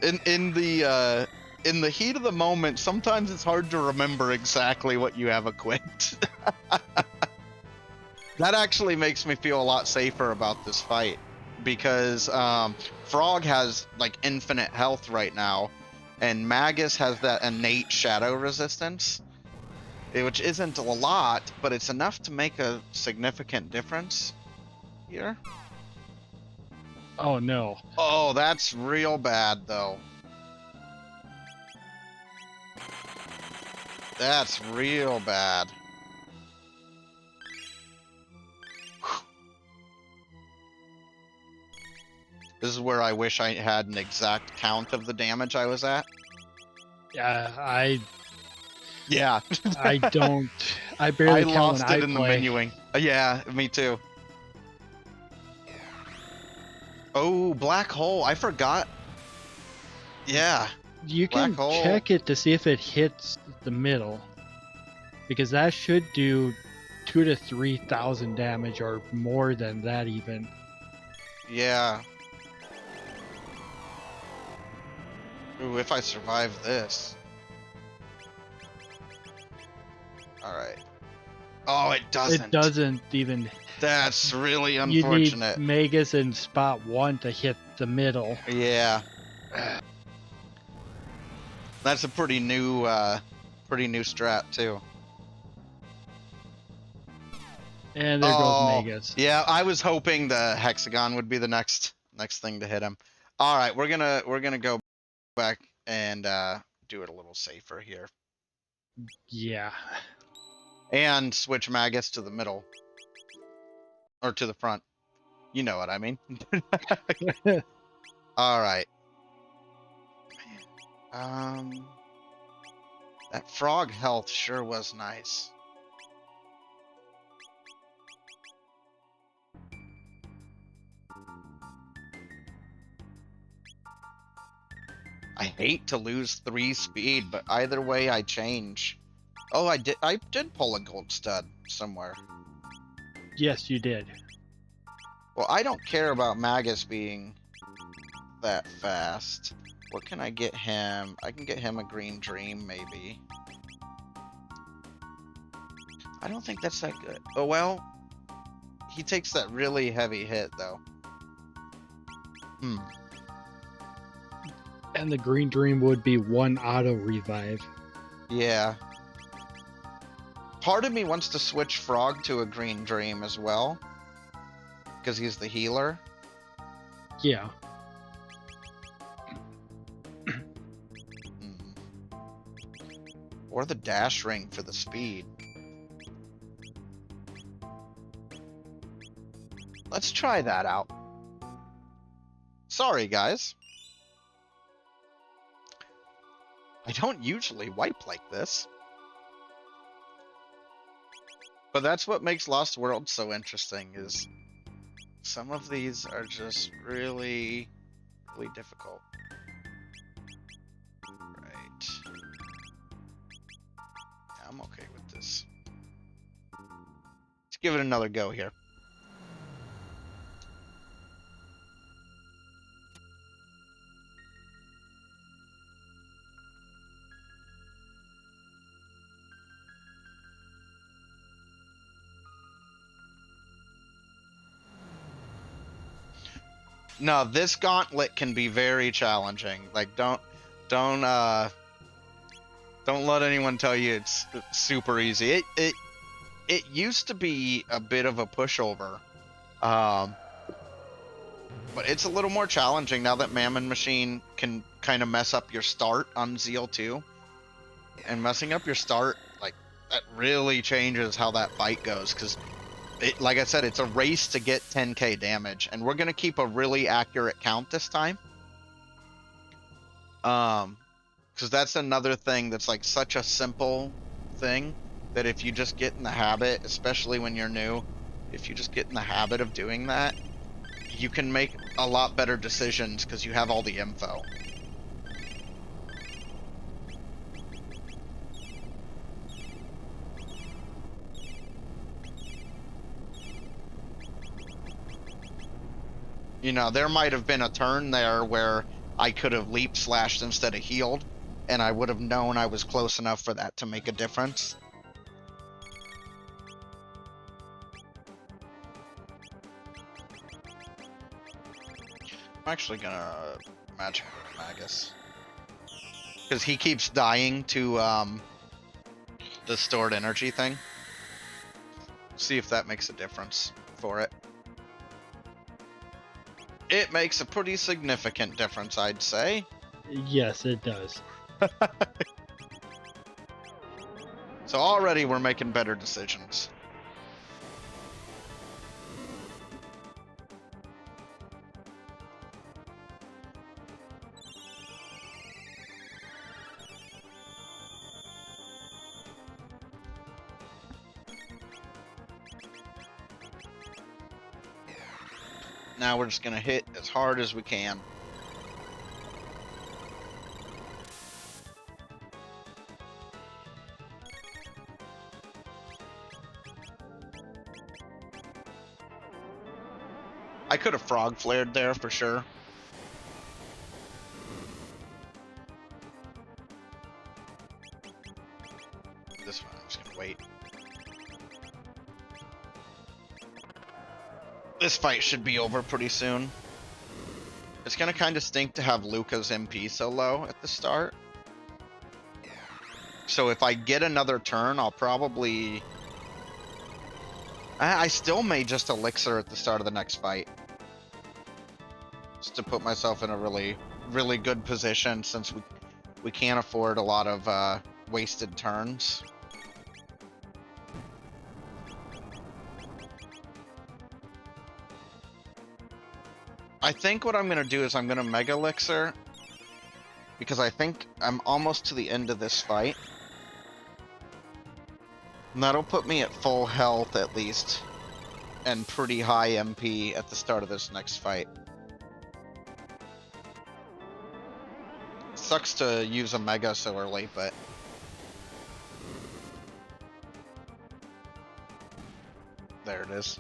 in the heat of the moment, sometimes it's hard to remember exactly what you have equipped. That actually makes me feel a lot safer about this fight because Frog has like infinite health right now, and Magus has that innate shadow resistance, which isn't a lot, but it's enough to make a significant difference here. Oh no. Oh, that's real bad though. That's real bad. This is where I wish I had an exact count of the damage I was at. Yeah, Yeah. I don't. I I barely count when lost I it in play. the menuing. Yeah, me too. Oh, black hole. I forgot. Yeah. You Black can hole. check it to see if it hits the middle, because that should do 2,000 to 3,000 damage, or more than that even. Yeah. Ooh, if I survive this. Alright. Oh, it doesn't. It doesn't even. That's really You need unfortunate. Magus in spot 1 to hit the middle. Yeah. That's a pretty new strat too. And there goes Magus. Yeah, I was hoping the Hexagon would be the next thing to hit him. All right, we're gonna go back and do it a little safer here, Yeah. and switch Magus to the middle or to the front. You know what I mean. All right. That frog health sure was nice. I hate to lose 3 speed, but either way I change. Oh, I did pull a gold stud somewhere. Yes, you did. Well, I don't care about Magus being that fast. What can I get him? I can get him a green dream, maybe. I don't think that's that good. Oh, well. He takes that really heavy hit, though. And the green dream would be 1 auto revive. Yeah. Part of me wants to switch Frog to a green dream as well. Because he's the healer. Yeah. Or the dash ring for the speed. Let's try that out. Sorry, guys. I don't usually wipe like this. But that's what makes Lost World so interesting, is some of these are just really, really difficult. Right. Yeah, I'm okay with this. Let's give it another go here. No, this gauntlet can be very challenging. Like, don't let anyone tell you it's super easy. It used to be a bit of a pushover, but it's a little more challenging now that Mammon Machine can kind of mess up your start on Zeal 2, and messing up your start, like, that really changes how that fight goes, because Like I said, it's a race to get 10k damage, and we're gonna keep a really accurate count this time. Because that's another thing that's like such a simple thing that if you just get in the habit, especially when you're new, if you just get in the habit of doing that, you can make a lot better decisions because you have all the info. You know, there might have been a turn there where I could have leap slashed instead of healed, and I would have known I was close enough for that to make a difference. I'm actually gonna magic Magus. Because he keeps dying to the stored energy thing. See if that makes a difference for it. It makes a pretty significant difference, I'd say. Yes, it does. So already we're making better decisions. Now we're just gonna hit as hard as we can. I could have frog flared there for sure. This one, I'm just gonna wait. This fight should be over pretty soon. It's gonna kind of stink to have Luca's MP so low at the start. So if I get another turn, I'll probably... I still may just elixir at the start of the next fight. Just to put myself in a really, really good position since we can't afford a lot of wasted turns. I think what I'm going to do is I'm going to Mega Elixir, because I think I'm almost to the end of this fight. And that'll put me at full health at least, and pretty high MP at the start of this next fight. Sucks to use a Mega so early, but... there it is.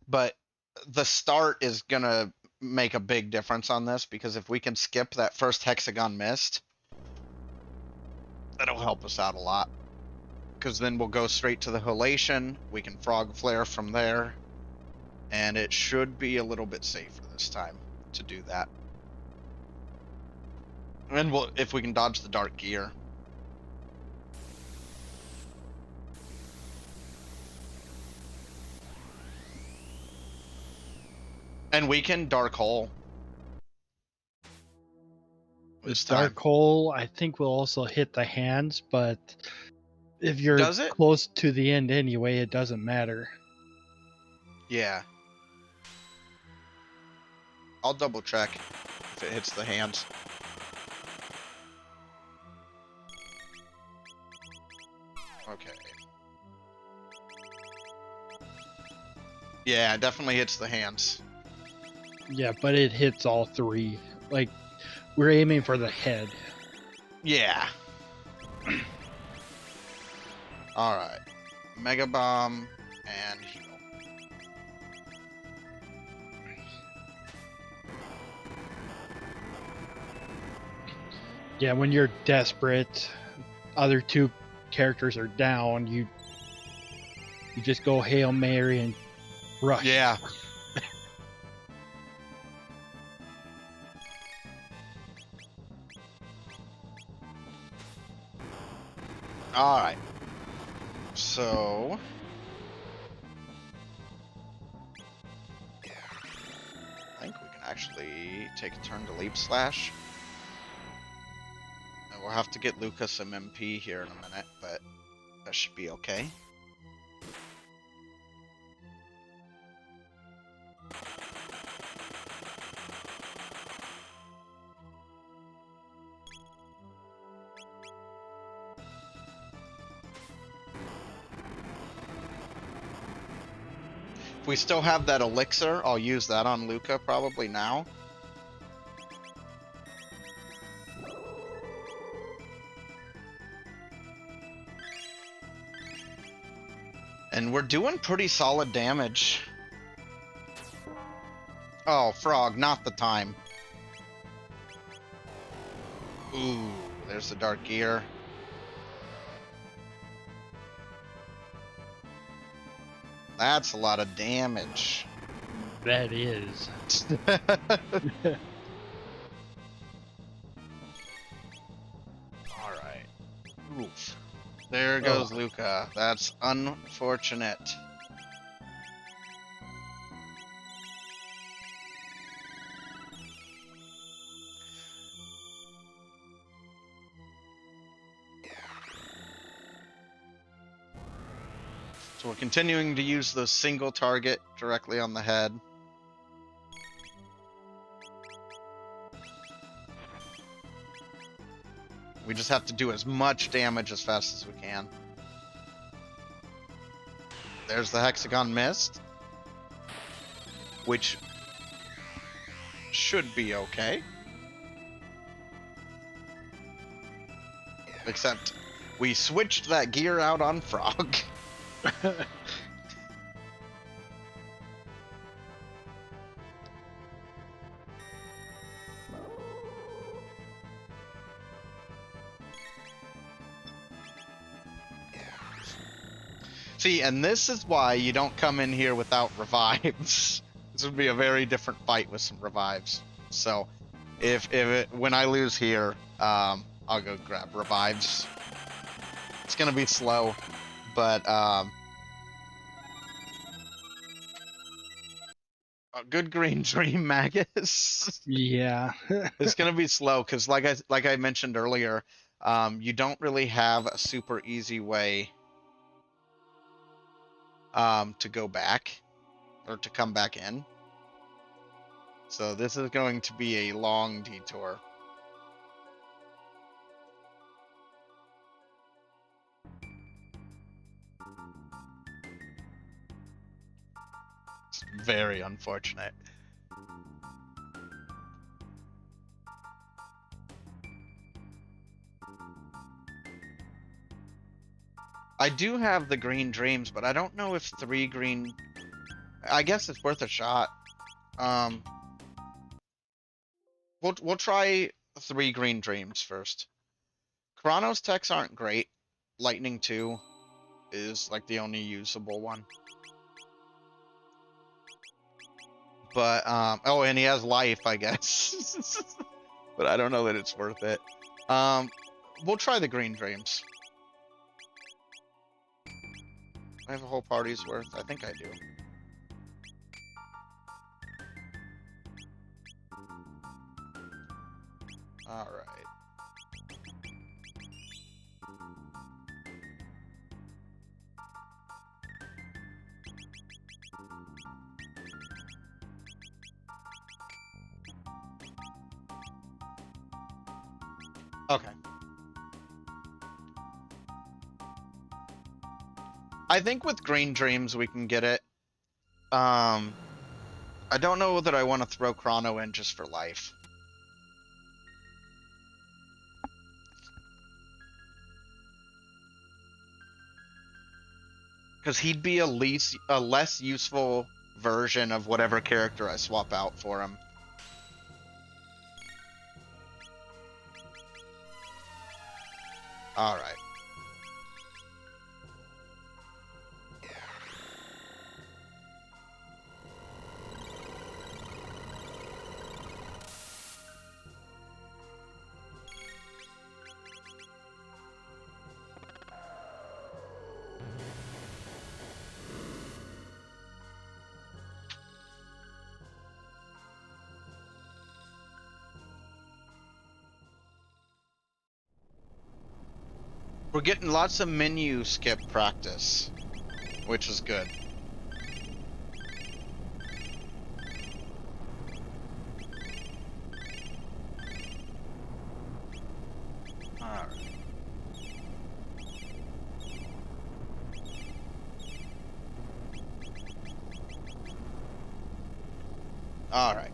But the start is gonna make a big difference on this, because if we can skip that first Hexagon Mist, that'll help us out a lot. Because then we'll go straight to the Halation, we can Frog Flare from there, and it should be a little bit safer this time to do that. And we'll, if we can dodge the Dark Gear. And we can Dark Hole. This Dark Hole, I think, will also hit the hands, but if you're close to the end anyway, it doesn't matter. Yeah. I'll double check if it hits the hands. Okay. Yeah, it definitely hits the hands. Yeah, but it hits all three. Like, we're aiming for the head. Yeah. Alright. Mega Bomb and heal. Yeah, when you're desperate, other two characters are down, you just go Hail Mary and rush. Yeah. Alright. So... I think we can actually take a turn to Leap Slash. And we'll have to get Lucas some MP here in a minute, but That should be okay. If we still have that elixir, I'll use that on Luca probably now. And we're doing pretty solid damage. Oh, frog, not the time. Ooh, there's the dark gear. That's a lot of damage. That is. Alright. Oof. There goes Luca. That's unfortunate. So we're continuing to use the single target directly on the head. We just have to do as much damage as fast as we can. There's the hexagon mist, which should be okay. Except we switched that gear out on Frog. See, and this is why you don't come in here without revives. This would be a very different fight with some revives. So, when I lose here, I'll go grab revives. It's gonna be slow, but a good green dream, Magus. Yeah. It's gonna be slow because, like I mentioned earlier, you don't really have a super easy way to go back or to come back in. So this is going to be a long detour. It's very unfortunate. I do have the green dreams, but I don't know if 3 green... I guess it's worth a shot. We'll try 3 green dreams first. Chronos techs aren't great. Lightning 2 is like the only usable one. But oh, and he has life, I guess. But I don't know that it's worth it. We'll try the green dreams. I have a whole party's worth. I think I do. All right. Okay. I think with green dreams we can get it. I don't know that I want to throw Chrono in just for life. Because he'd be a less useful version of whatever character I swap out for him. All right. We're getting lots of menu skip practice, which is good. Alright. Alright.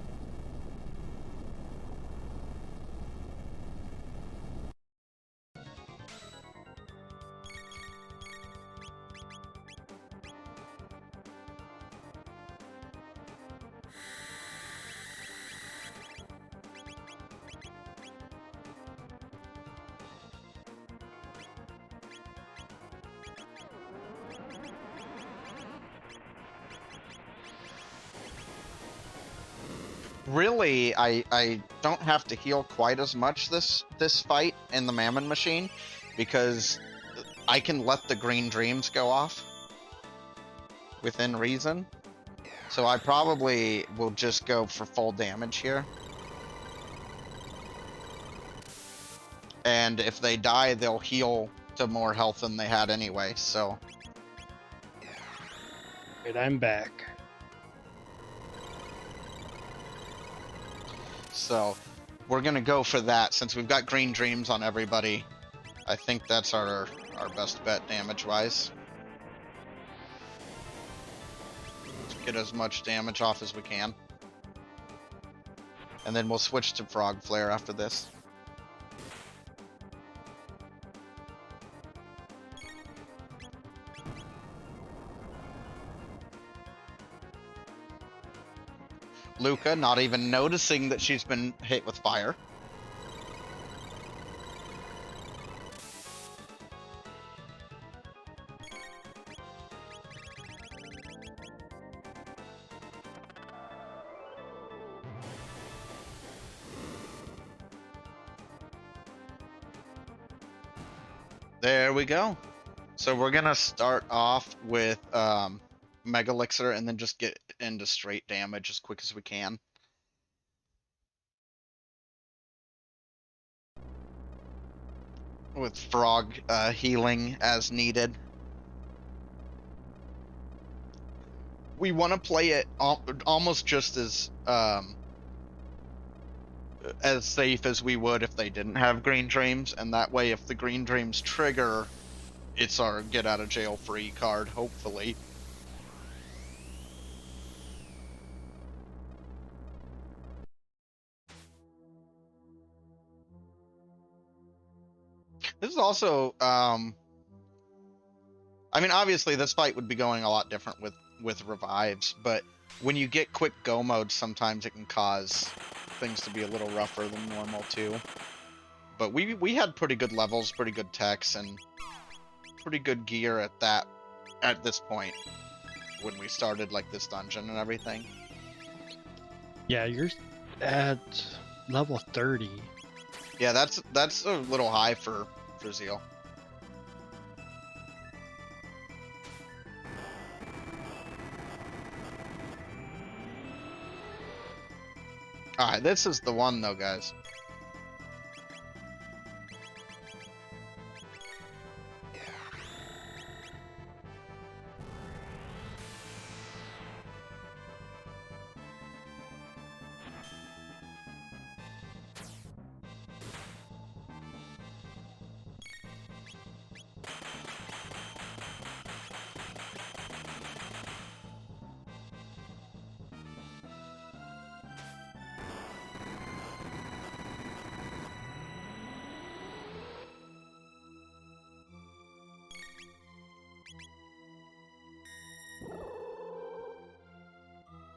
Really, I don't have to heal quite as much this fight in the Mammon Machine, because I can let the green dreams go off within reason. So I probably will just go for full damage here. And if they die, they'll heal to more health than they had anyway, so... Wait, I'm back. So, we're gonna go for that. Since we've got green dreams on everybody, I think that's our best bet damage-wise. Get as much damage off as we can. And then we'll switch to Frog Flare after this. Luca, not even noticing that she's been hit with fire. There we go. So we're gonna start off with Mega Elixir and then just get into straight damage as quick as we can. With Frog healing as needed. We want to play it almost just as safe as we would if they didn't have green dreams, and that way if the green dreams trigger, it's our get out of jail free card, hopefully. This is also I mean, obviously this fight would be going a lot different with revives, but when you get quick go mode, sometimes it can cause things to be a little rougher than normal too. But we had pretty good levels, pretty good techs, and pretty good gear at this point when we started like this dungeon and everything. Yeah, you're at level 30. Yeah, that's a little high for Zeal. Alright, this is the one though, guys.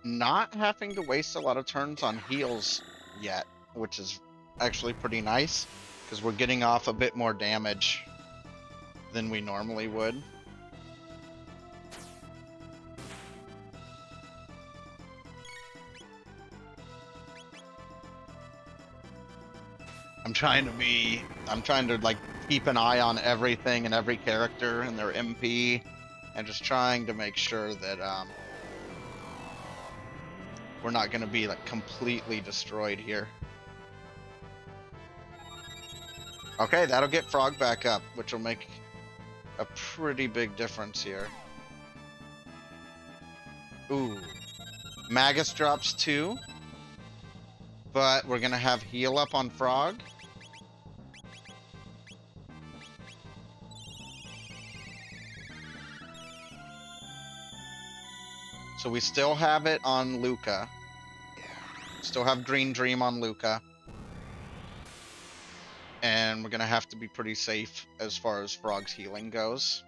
Not having to waste a lot of turns on heals yet, which is actually pretty nice, because we're getting off a bit more damage than we normally would. I'm trying to like keep an eye on everything and every character and their MP, and just trying to make sure that we're not going to be like completely destroyed here. Okay, that'll get Frog back up, which will make a pretty big difference here. Ooh. Magus drops 2. But we're going to have heal up on Frog. So we still have it on Luca. Still have Green Dream on Luca. And we're going to have to be pretty safe as far as Frog's healing goes.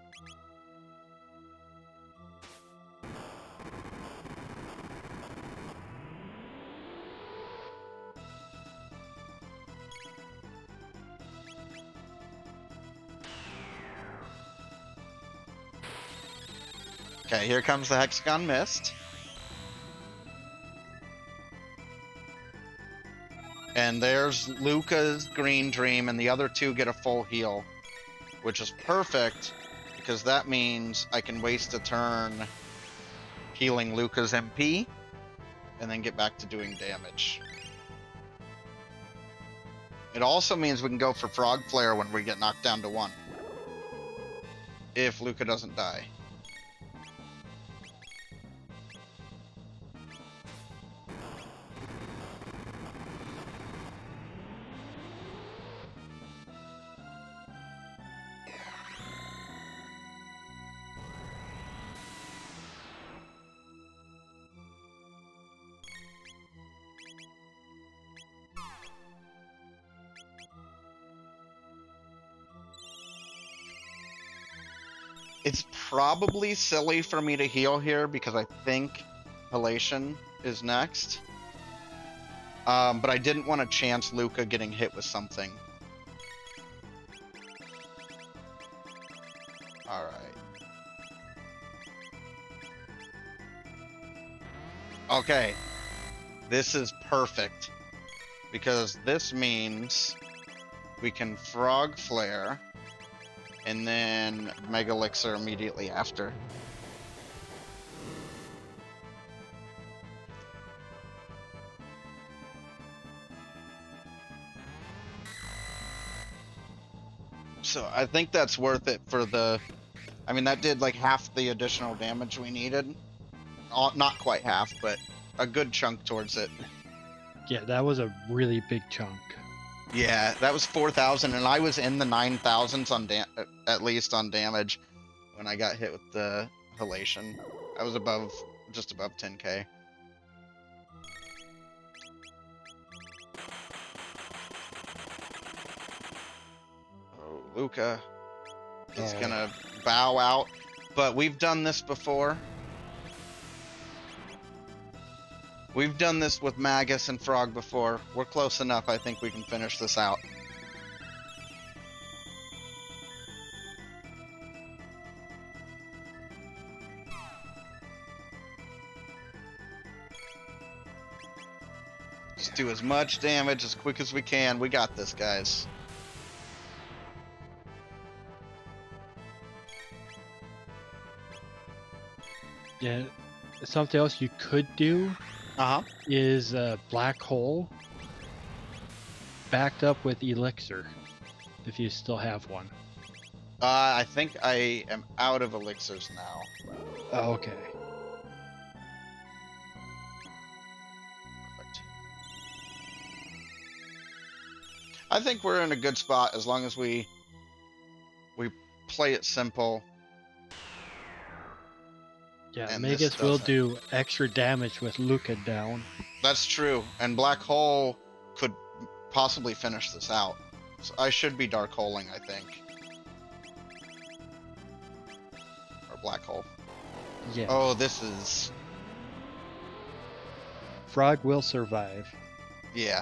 Okay, here comes the Hexagon Mist. And there's Luca's Green Dream, and the other 2 get a full heal, which is perfect, because that means I can waste a turn healing Luca's MP, and then get back to doing damage. It also means we can go for Frog Flare when we get knocked down to 1. If Luca doesn't die. It's probably silly for me to heal here because I think Halation is next. But I didn't want to chance Luca getting hit with something. Alright. Okay. This is perfect. Because this means we can Frog Flare. And then Mega Elixir immediately after. So I think that's worth it for the... I mean, that did like half the additional damage we needed. Not quite half, but a good chunk towards it. Yeah, that was a really big chunk. Yeah, that was 4,000, and I was in the 9,000s on at least on damage when I got hit with the Halation. I was just above 10k. Oh, Luca is gonna bow out, but we've done this before. We've done this with Magus and Frog before. We're close enough. I think we can finish this out. Just do as much damage as quick as we can. We got this, guys. Yeah, something else you could do is a black hole backed up with elixir, if you still have one. I think I am out of elixirs now. Oh, okay. Perfect. I think we're in a good spot as long as we play it simple. Yeah, Magus will do extra damage with Luca down. That's true, and Black Hole could possibly finish this out. So I should be Dark Holing, I think. Or Black Hole. Yeah. Oh, this is... Frog will survive. Yeah,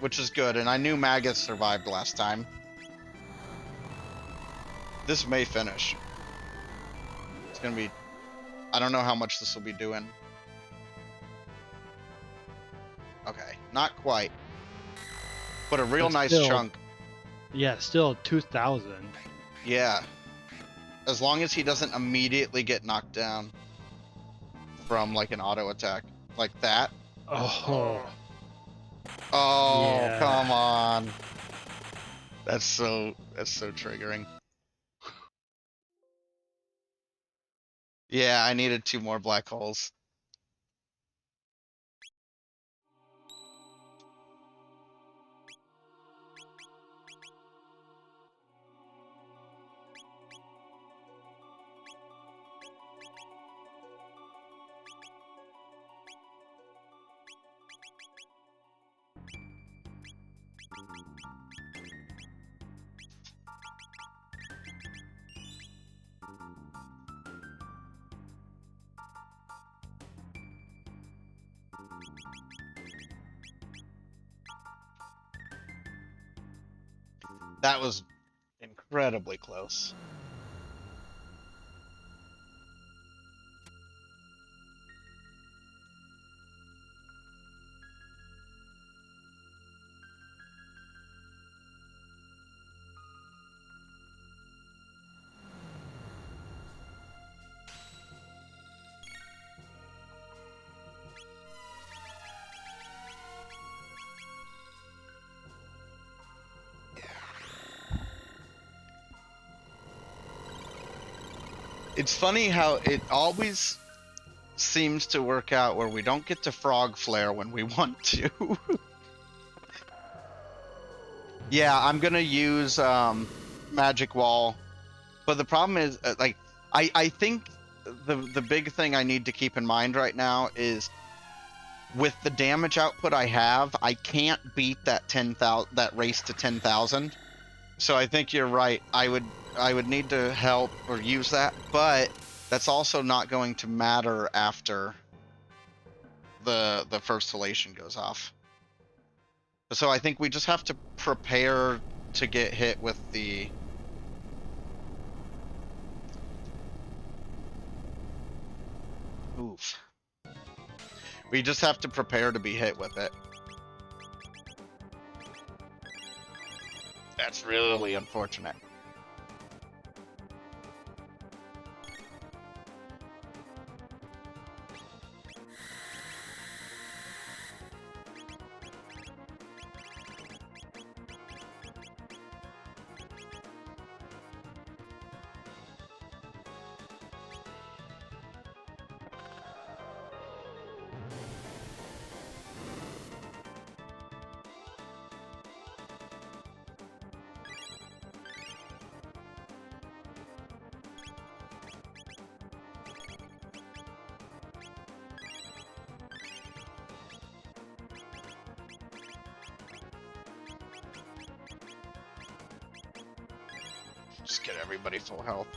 which is good, and I knew Magus survived last time. This may finish. It's gonna be... I don't know how much this will be doing. Okay, not quite. But a real nice chunk. Yeah, still 2,000. Yeah. As long as he doesn't immediately get knocked down from like an auto attack. Like that. Oh. Oh, Yeah. come on. That's so triggering. Yeah, I needed 2 more black holes. That was incredibly close. It's funny how it always seems to work out where we don't get to frog flare when we want to. Yeah, I'm gonna use magic wall, but the problem is like I think the big thing I need to keep in mind right now is with the damage output I have, I can't beat that 10,000 that race to 10,000. So I think you're right. I would need to help or use that, but that's also not going to matter after the first halation goes off. So I think we just have to prepare to get hit with the oof. We just have to prepare to be hit with it. That's really unfortunate. Just get everybody full health.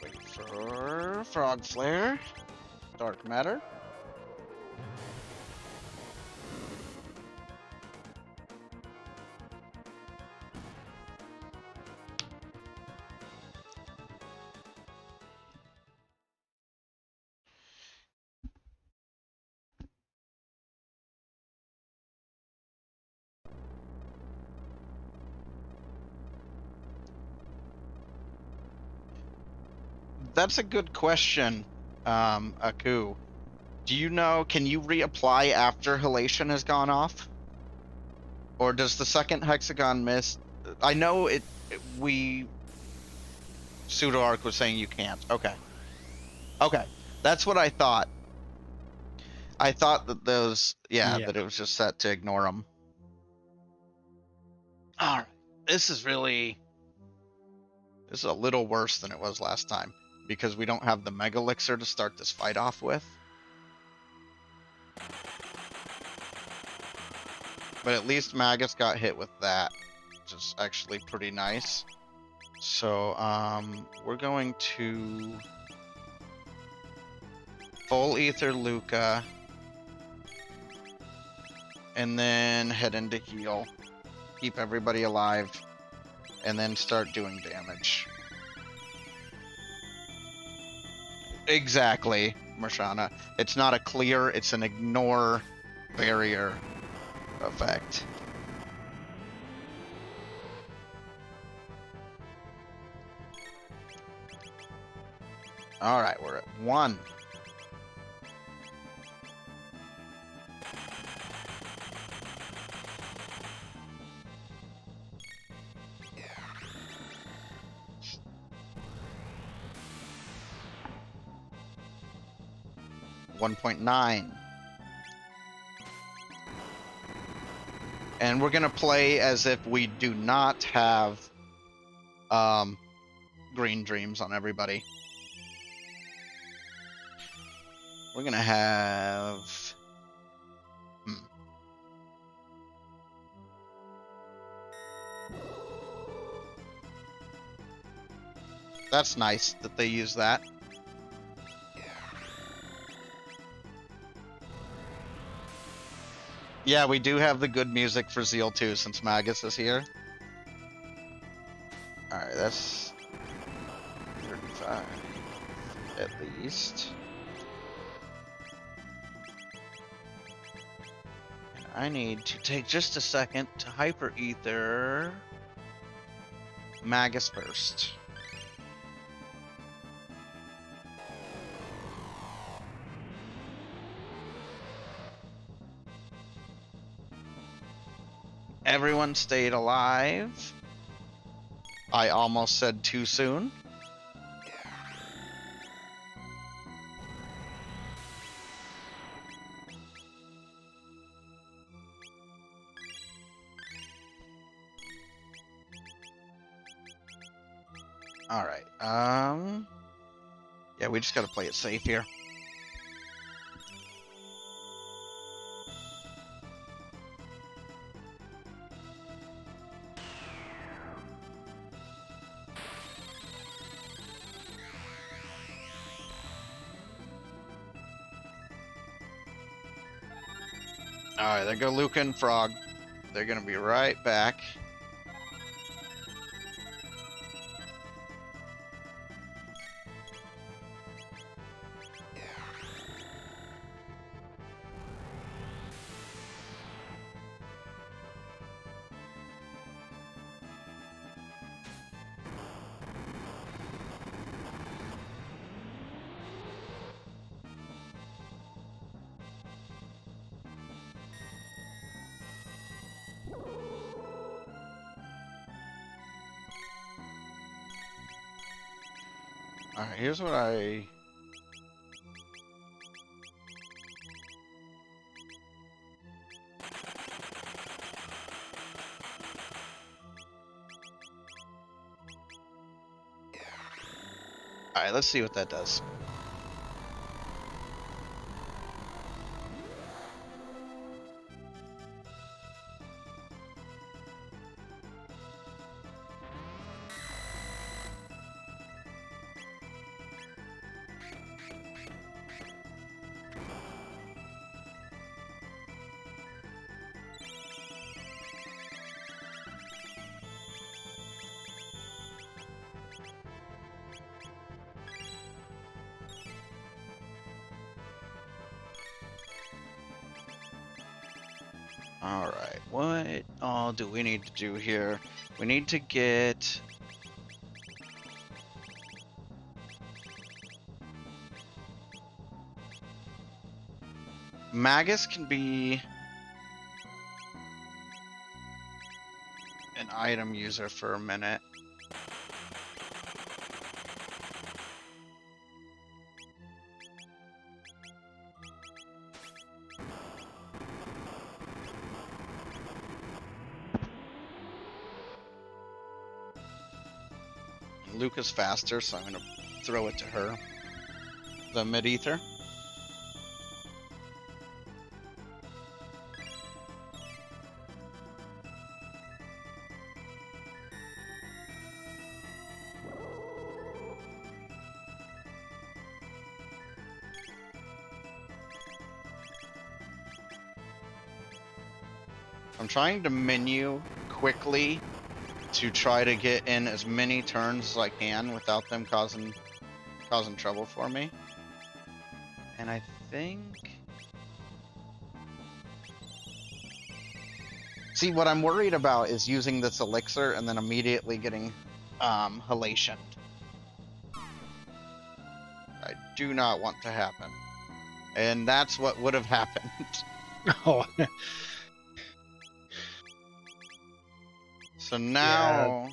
Wait for frog flare. Dark matter. That's a good question, Aku. Do you know, can you reapply after halation has gone off? Or does the second hexagon miss? I know we, Pseudo Arc was saying you can't. Okay. Okay. That's what I thought. I thought that those, yeah, Yeah. that it was just set to ignore them. Alright. This is a little worse than it was last time because we don't have the Mega Elixir to start this fight off with. But at least Magus got hit with that, which is actually pretty nice. So, we're going to full ether Luca, and then head into heal, keep everybody alive, and then start doing damage. Exactly, Marshana. It's not a clear, it's an ignore barrier effect. Alright, we're at 1. $1.9. And we're gonna play as if we do not have green dreams on everybody. We're gonna have That's nice that they use that. Yeah, we do have the good music for Zeal too, since Magus is here. Alright, that's 35 at least. And I need to take just a second to hyper ether Magus first. Everyone stayed alive. I almost said too soon. All right. Yeah, we just got to play it safe here. Alright, there go Luca and Frog. They're gonna be right back. Alright, here's what I... Alright, let's see what that does. Alright, what all do we need to do here? We need to get... Magus can be an item user for a minute. Luca's faster, so I'm gonna throw it to her. The mid-ether. I'm trying to menu quickly to try to get in as many turns as I can without them causing trouble for me. And I think... See, what I'm worried about is using this elixir and then immediately getting halationed. I do not want to happen. And that's what would have happened. Oh, So now...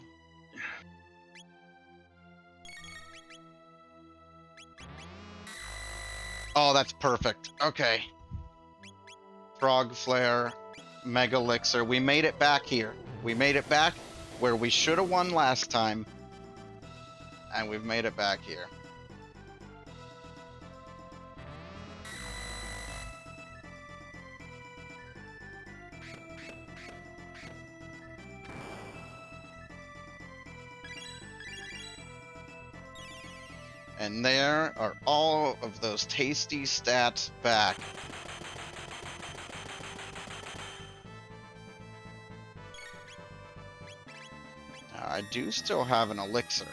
Oh, that's perfect. Okay. Frog Flare, Mega Elixir. We made it back here. We made it back where we should have won last time. And we've made it back here. And there are all of those tasty stats back. Now, I do still have an elixir,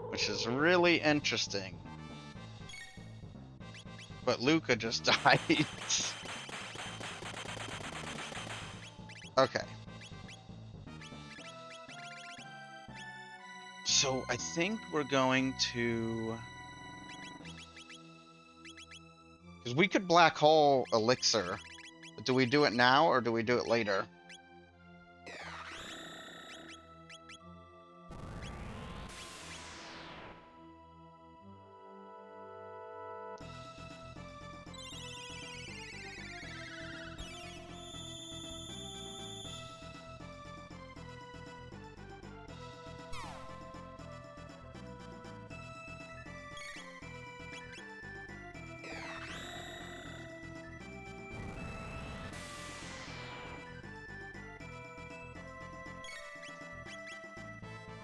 which is really interesting. But Luca just died. Okay. So I think we're going to... Because we could black hole elixir. But do we do it now or do we do it later?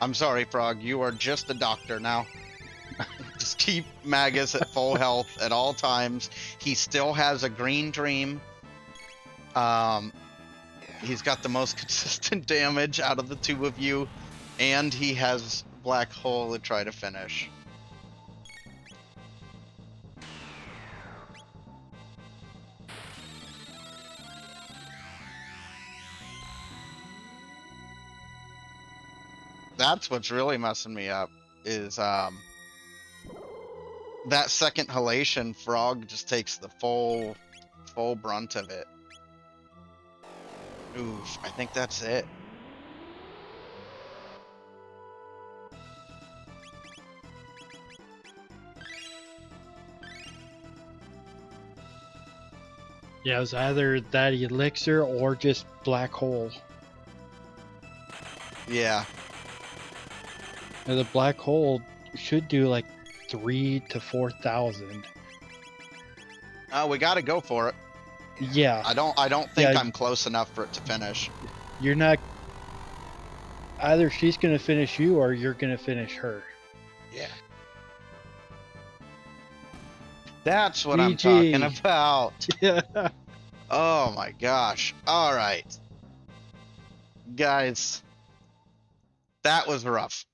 I'm sorry, Frog. You are just a doctor now. Just keep Magus at full health at all times. He still has a green dream. He's got the most consistent damage out of the two of you, and he has Black Hole to try to finish. That's what's really messing me up, is that second halation. Frog just takes the full brunt of it. Oof, I think that's it. yeah, it was either that elixir or just black hole. Yeah. Now, the black hole should do like 3,000 to 4,000. Oh, we got to go for it. Yeah. I don't think Yeah. I'm close enough for it to finish. You're not. Either she's gonna finish you or you're gonna finish her. Yeah. That's what I'm GG. talking about. Yeah. Oh my gosh. All right. Guys, that was rough.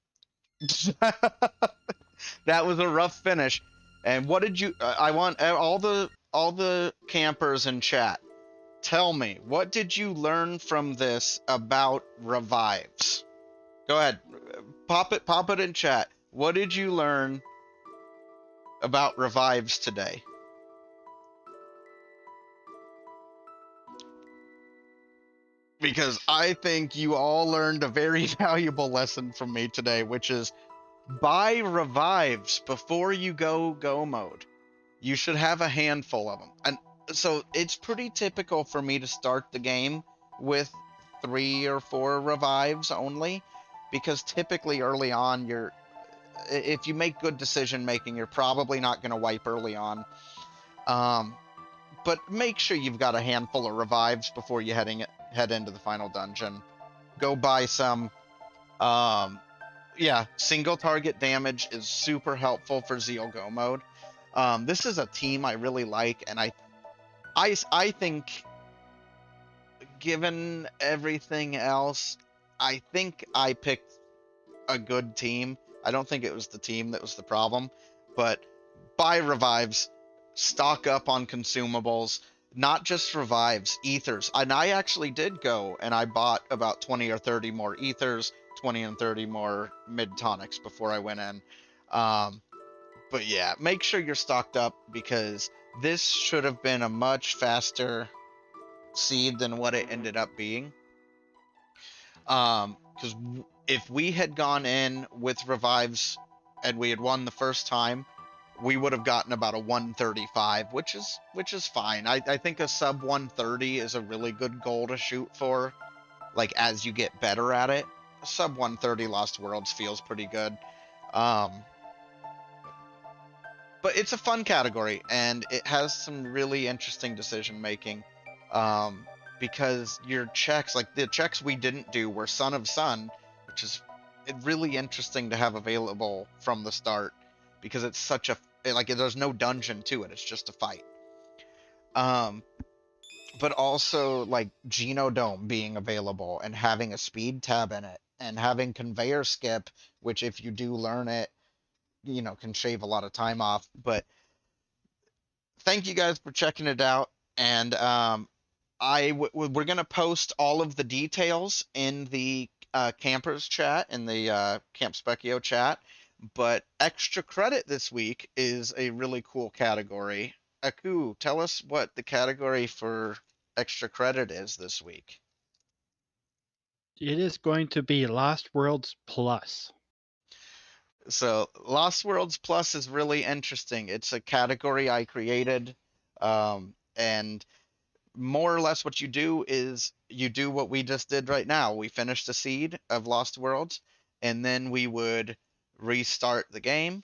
That was a rough finish. And what did you I want all the campers in chat. Tell me, what did you learn from this about revives? Go ahead. Pop it in chat. What did you learn about revives today? Because I think you all learned a very valuable lesson from me today, which is buy revives before you go mode. You should have a handful of them. And so it's pretty typical for me to start the game with 3 or 4 revives only, because typically early on if you make good decision making, you're probably not going to wipe early on. But make sure you've got a handful of revives before you head into the final dungeon. Go buy some. Yeah, single target damage is super helpful for Zeal Go mode. This is a team I really like, and I think given everything else, I think I picked a good team. I don't think it was the team that was the problem, but buy revives, stock up on consumables, not just revives, ethers. And I actually did go and I bought about 20 or 30 more ethers, 20 and 30 more mid tonics before I went in. Um, but yeah, make sure you're stocked up because this should have been a much faster seed than what it ended up being. Because if we had gone in with revives and we had won the first time, we would have gotten about a 135, which is fine. I think a sub 130 is a really good goal to shoot for. Like as you get better at it, sub 130 Lost Worlds feels pretty good. Um, but it's a fun category and it has some really interesting decision making. Um, because your checks, like the checks we didn't do, were Son of Sun, which is really interesting to have available from the start because it's such a like there's no dungeon to it; it's just a fight. Um, but also like Genodome being available and having a speed tab in it and having conveyor skip, which if you do learn it, can shave a lot of time off. But thank you guys for checking it out. And we're gonna post all of the details in the campers chat in the Camp Spekkio chat. But extra credit this week is a really cool category. Aku, tell us what the category for extra credit is this week. It is going to be Lost Worlds Plus. So Lost Worlds Plus is really interesting. It's a category I created, and more or less what you do is you do what we just did right now. We finished a seed of Lost Worlds, and then we would restart the game,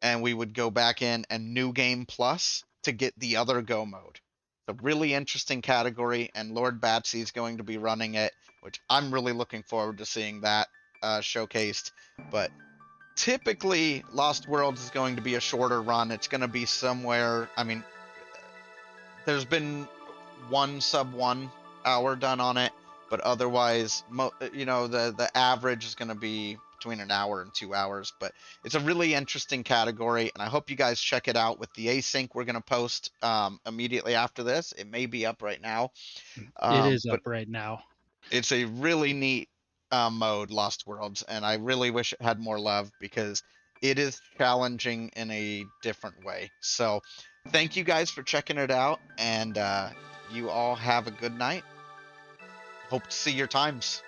and we would go back in and new game plus to get the other go mode. It's a really interesting category, and Lord Batsy is going to be running it, which I'm really looking forward to seeing that showcased. But typically, Lost Worlds is going to be a shorter run. It's going to be somewhere. I mean, there's been one sub 1 hour done on it, but otherwise, the average is going to be between an hour and 2 hours. But it's a really interesting category, and I hope you guys check it out with the async we're going to post immediately after this. It may be up right now, It is but up right now. it's a really neat mode, Lost Worlds, and I really wish it had more love because it is challenging in a different way. So, thank you guys for checking it out, and you all have a good night. Hope to see your times.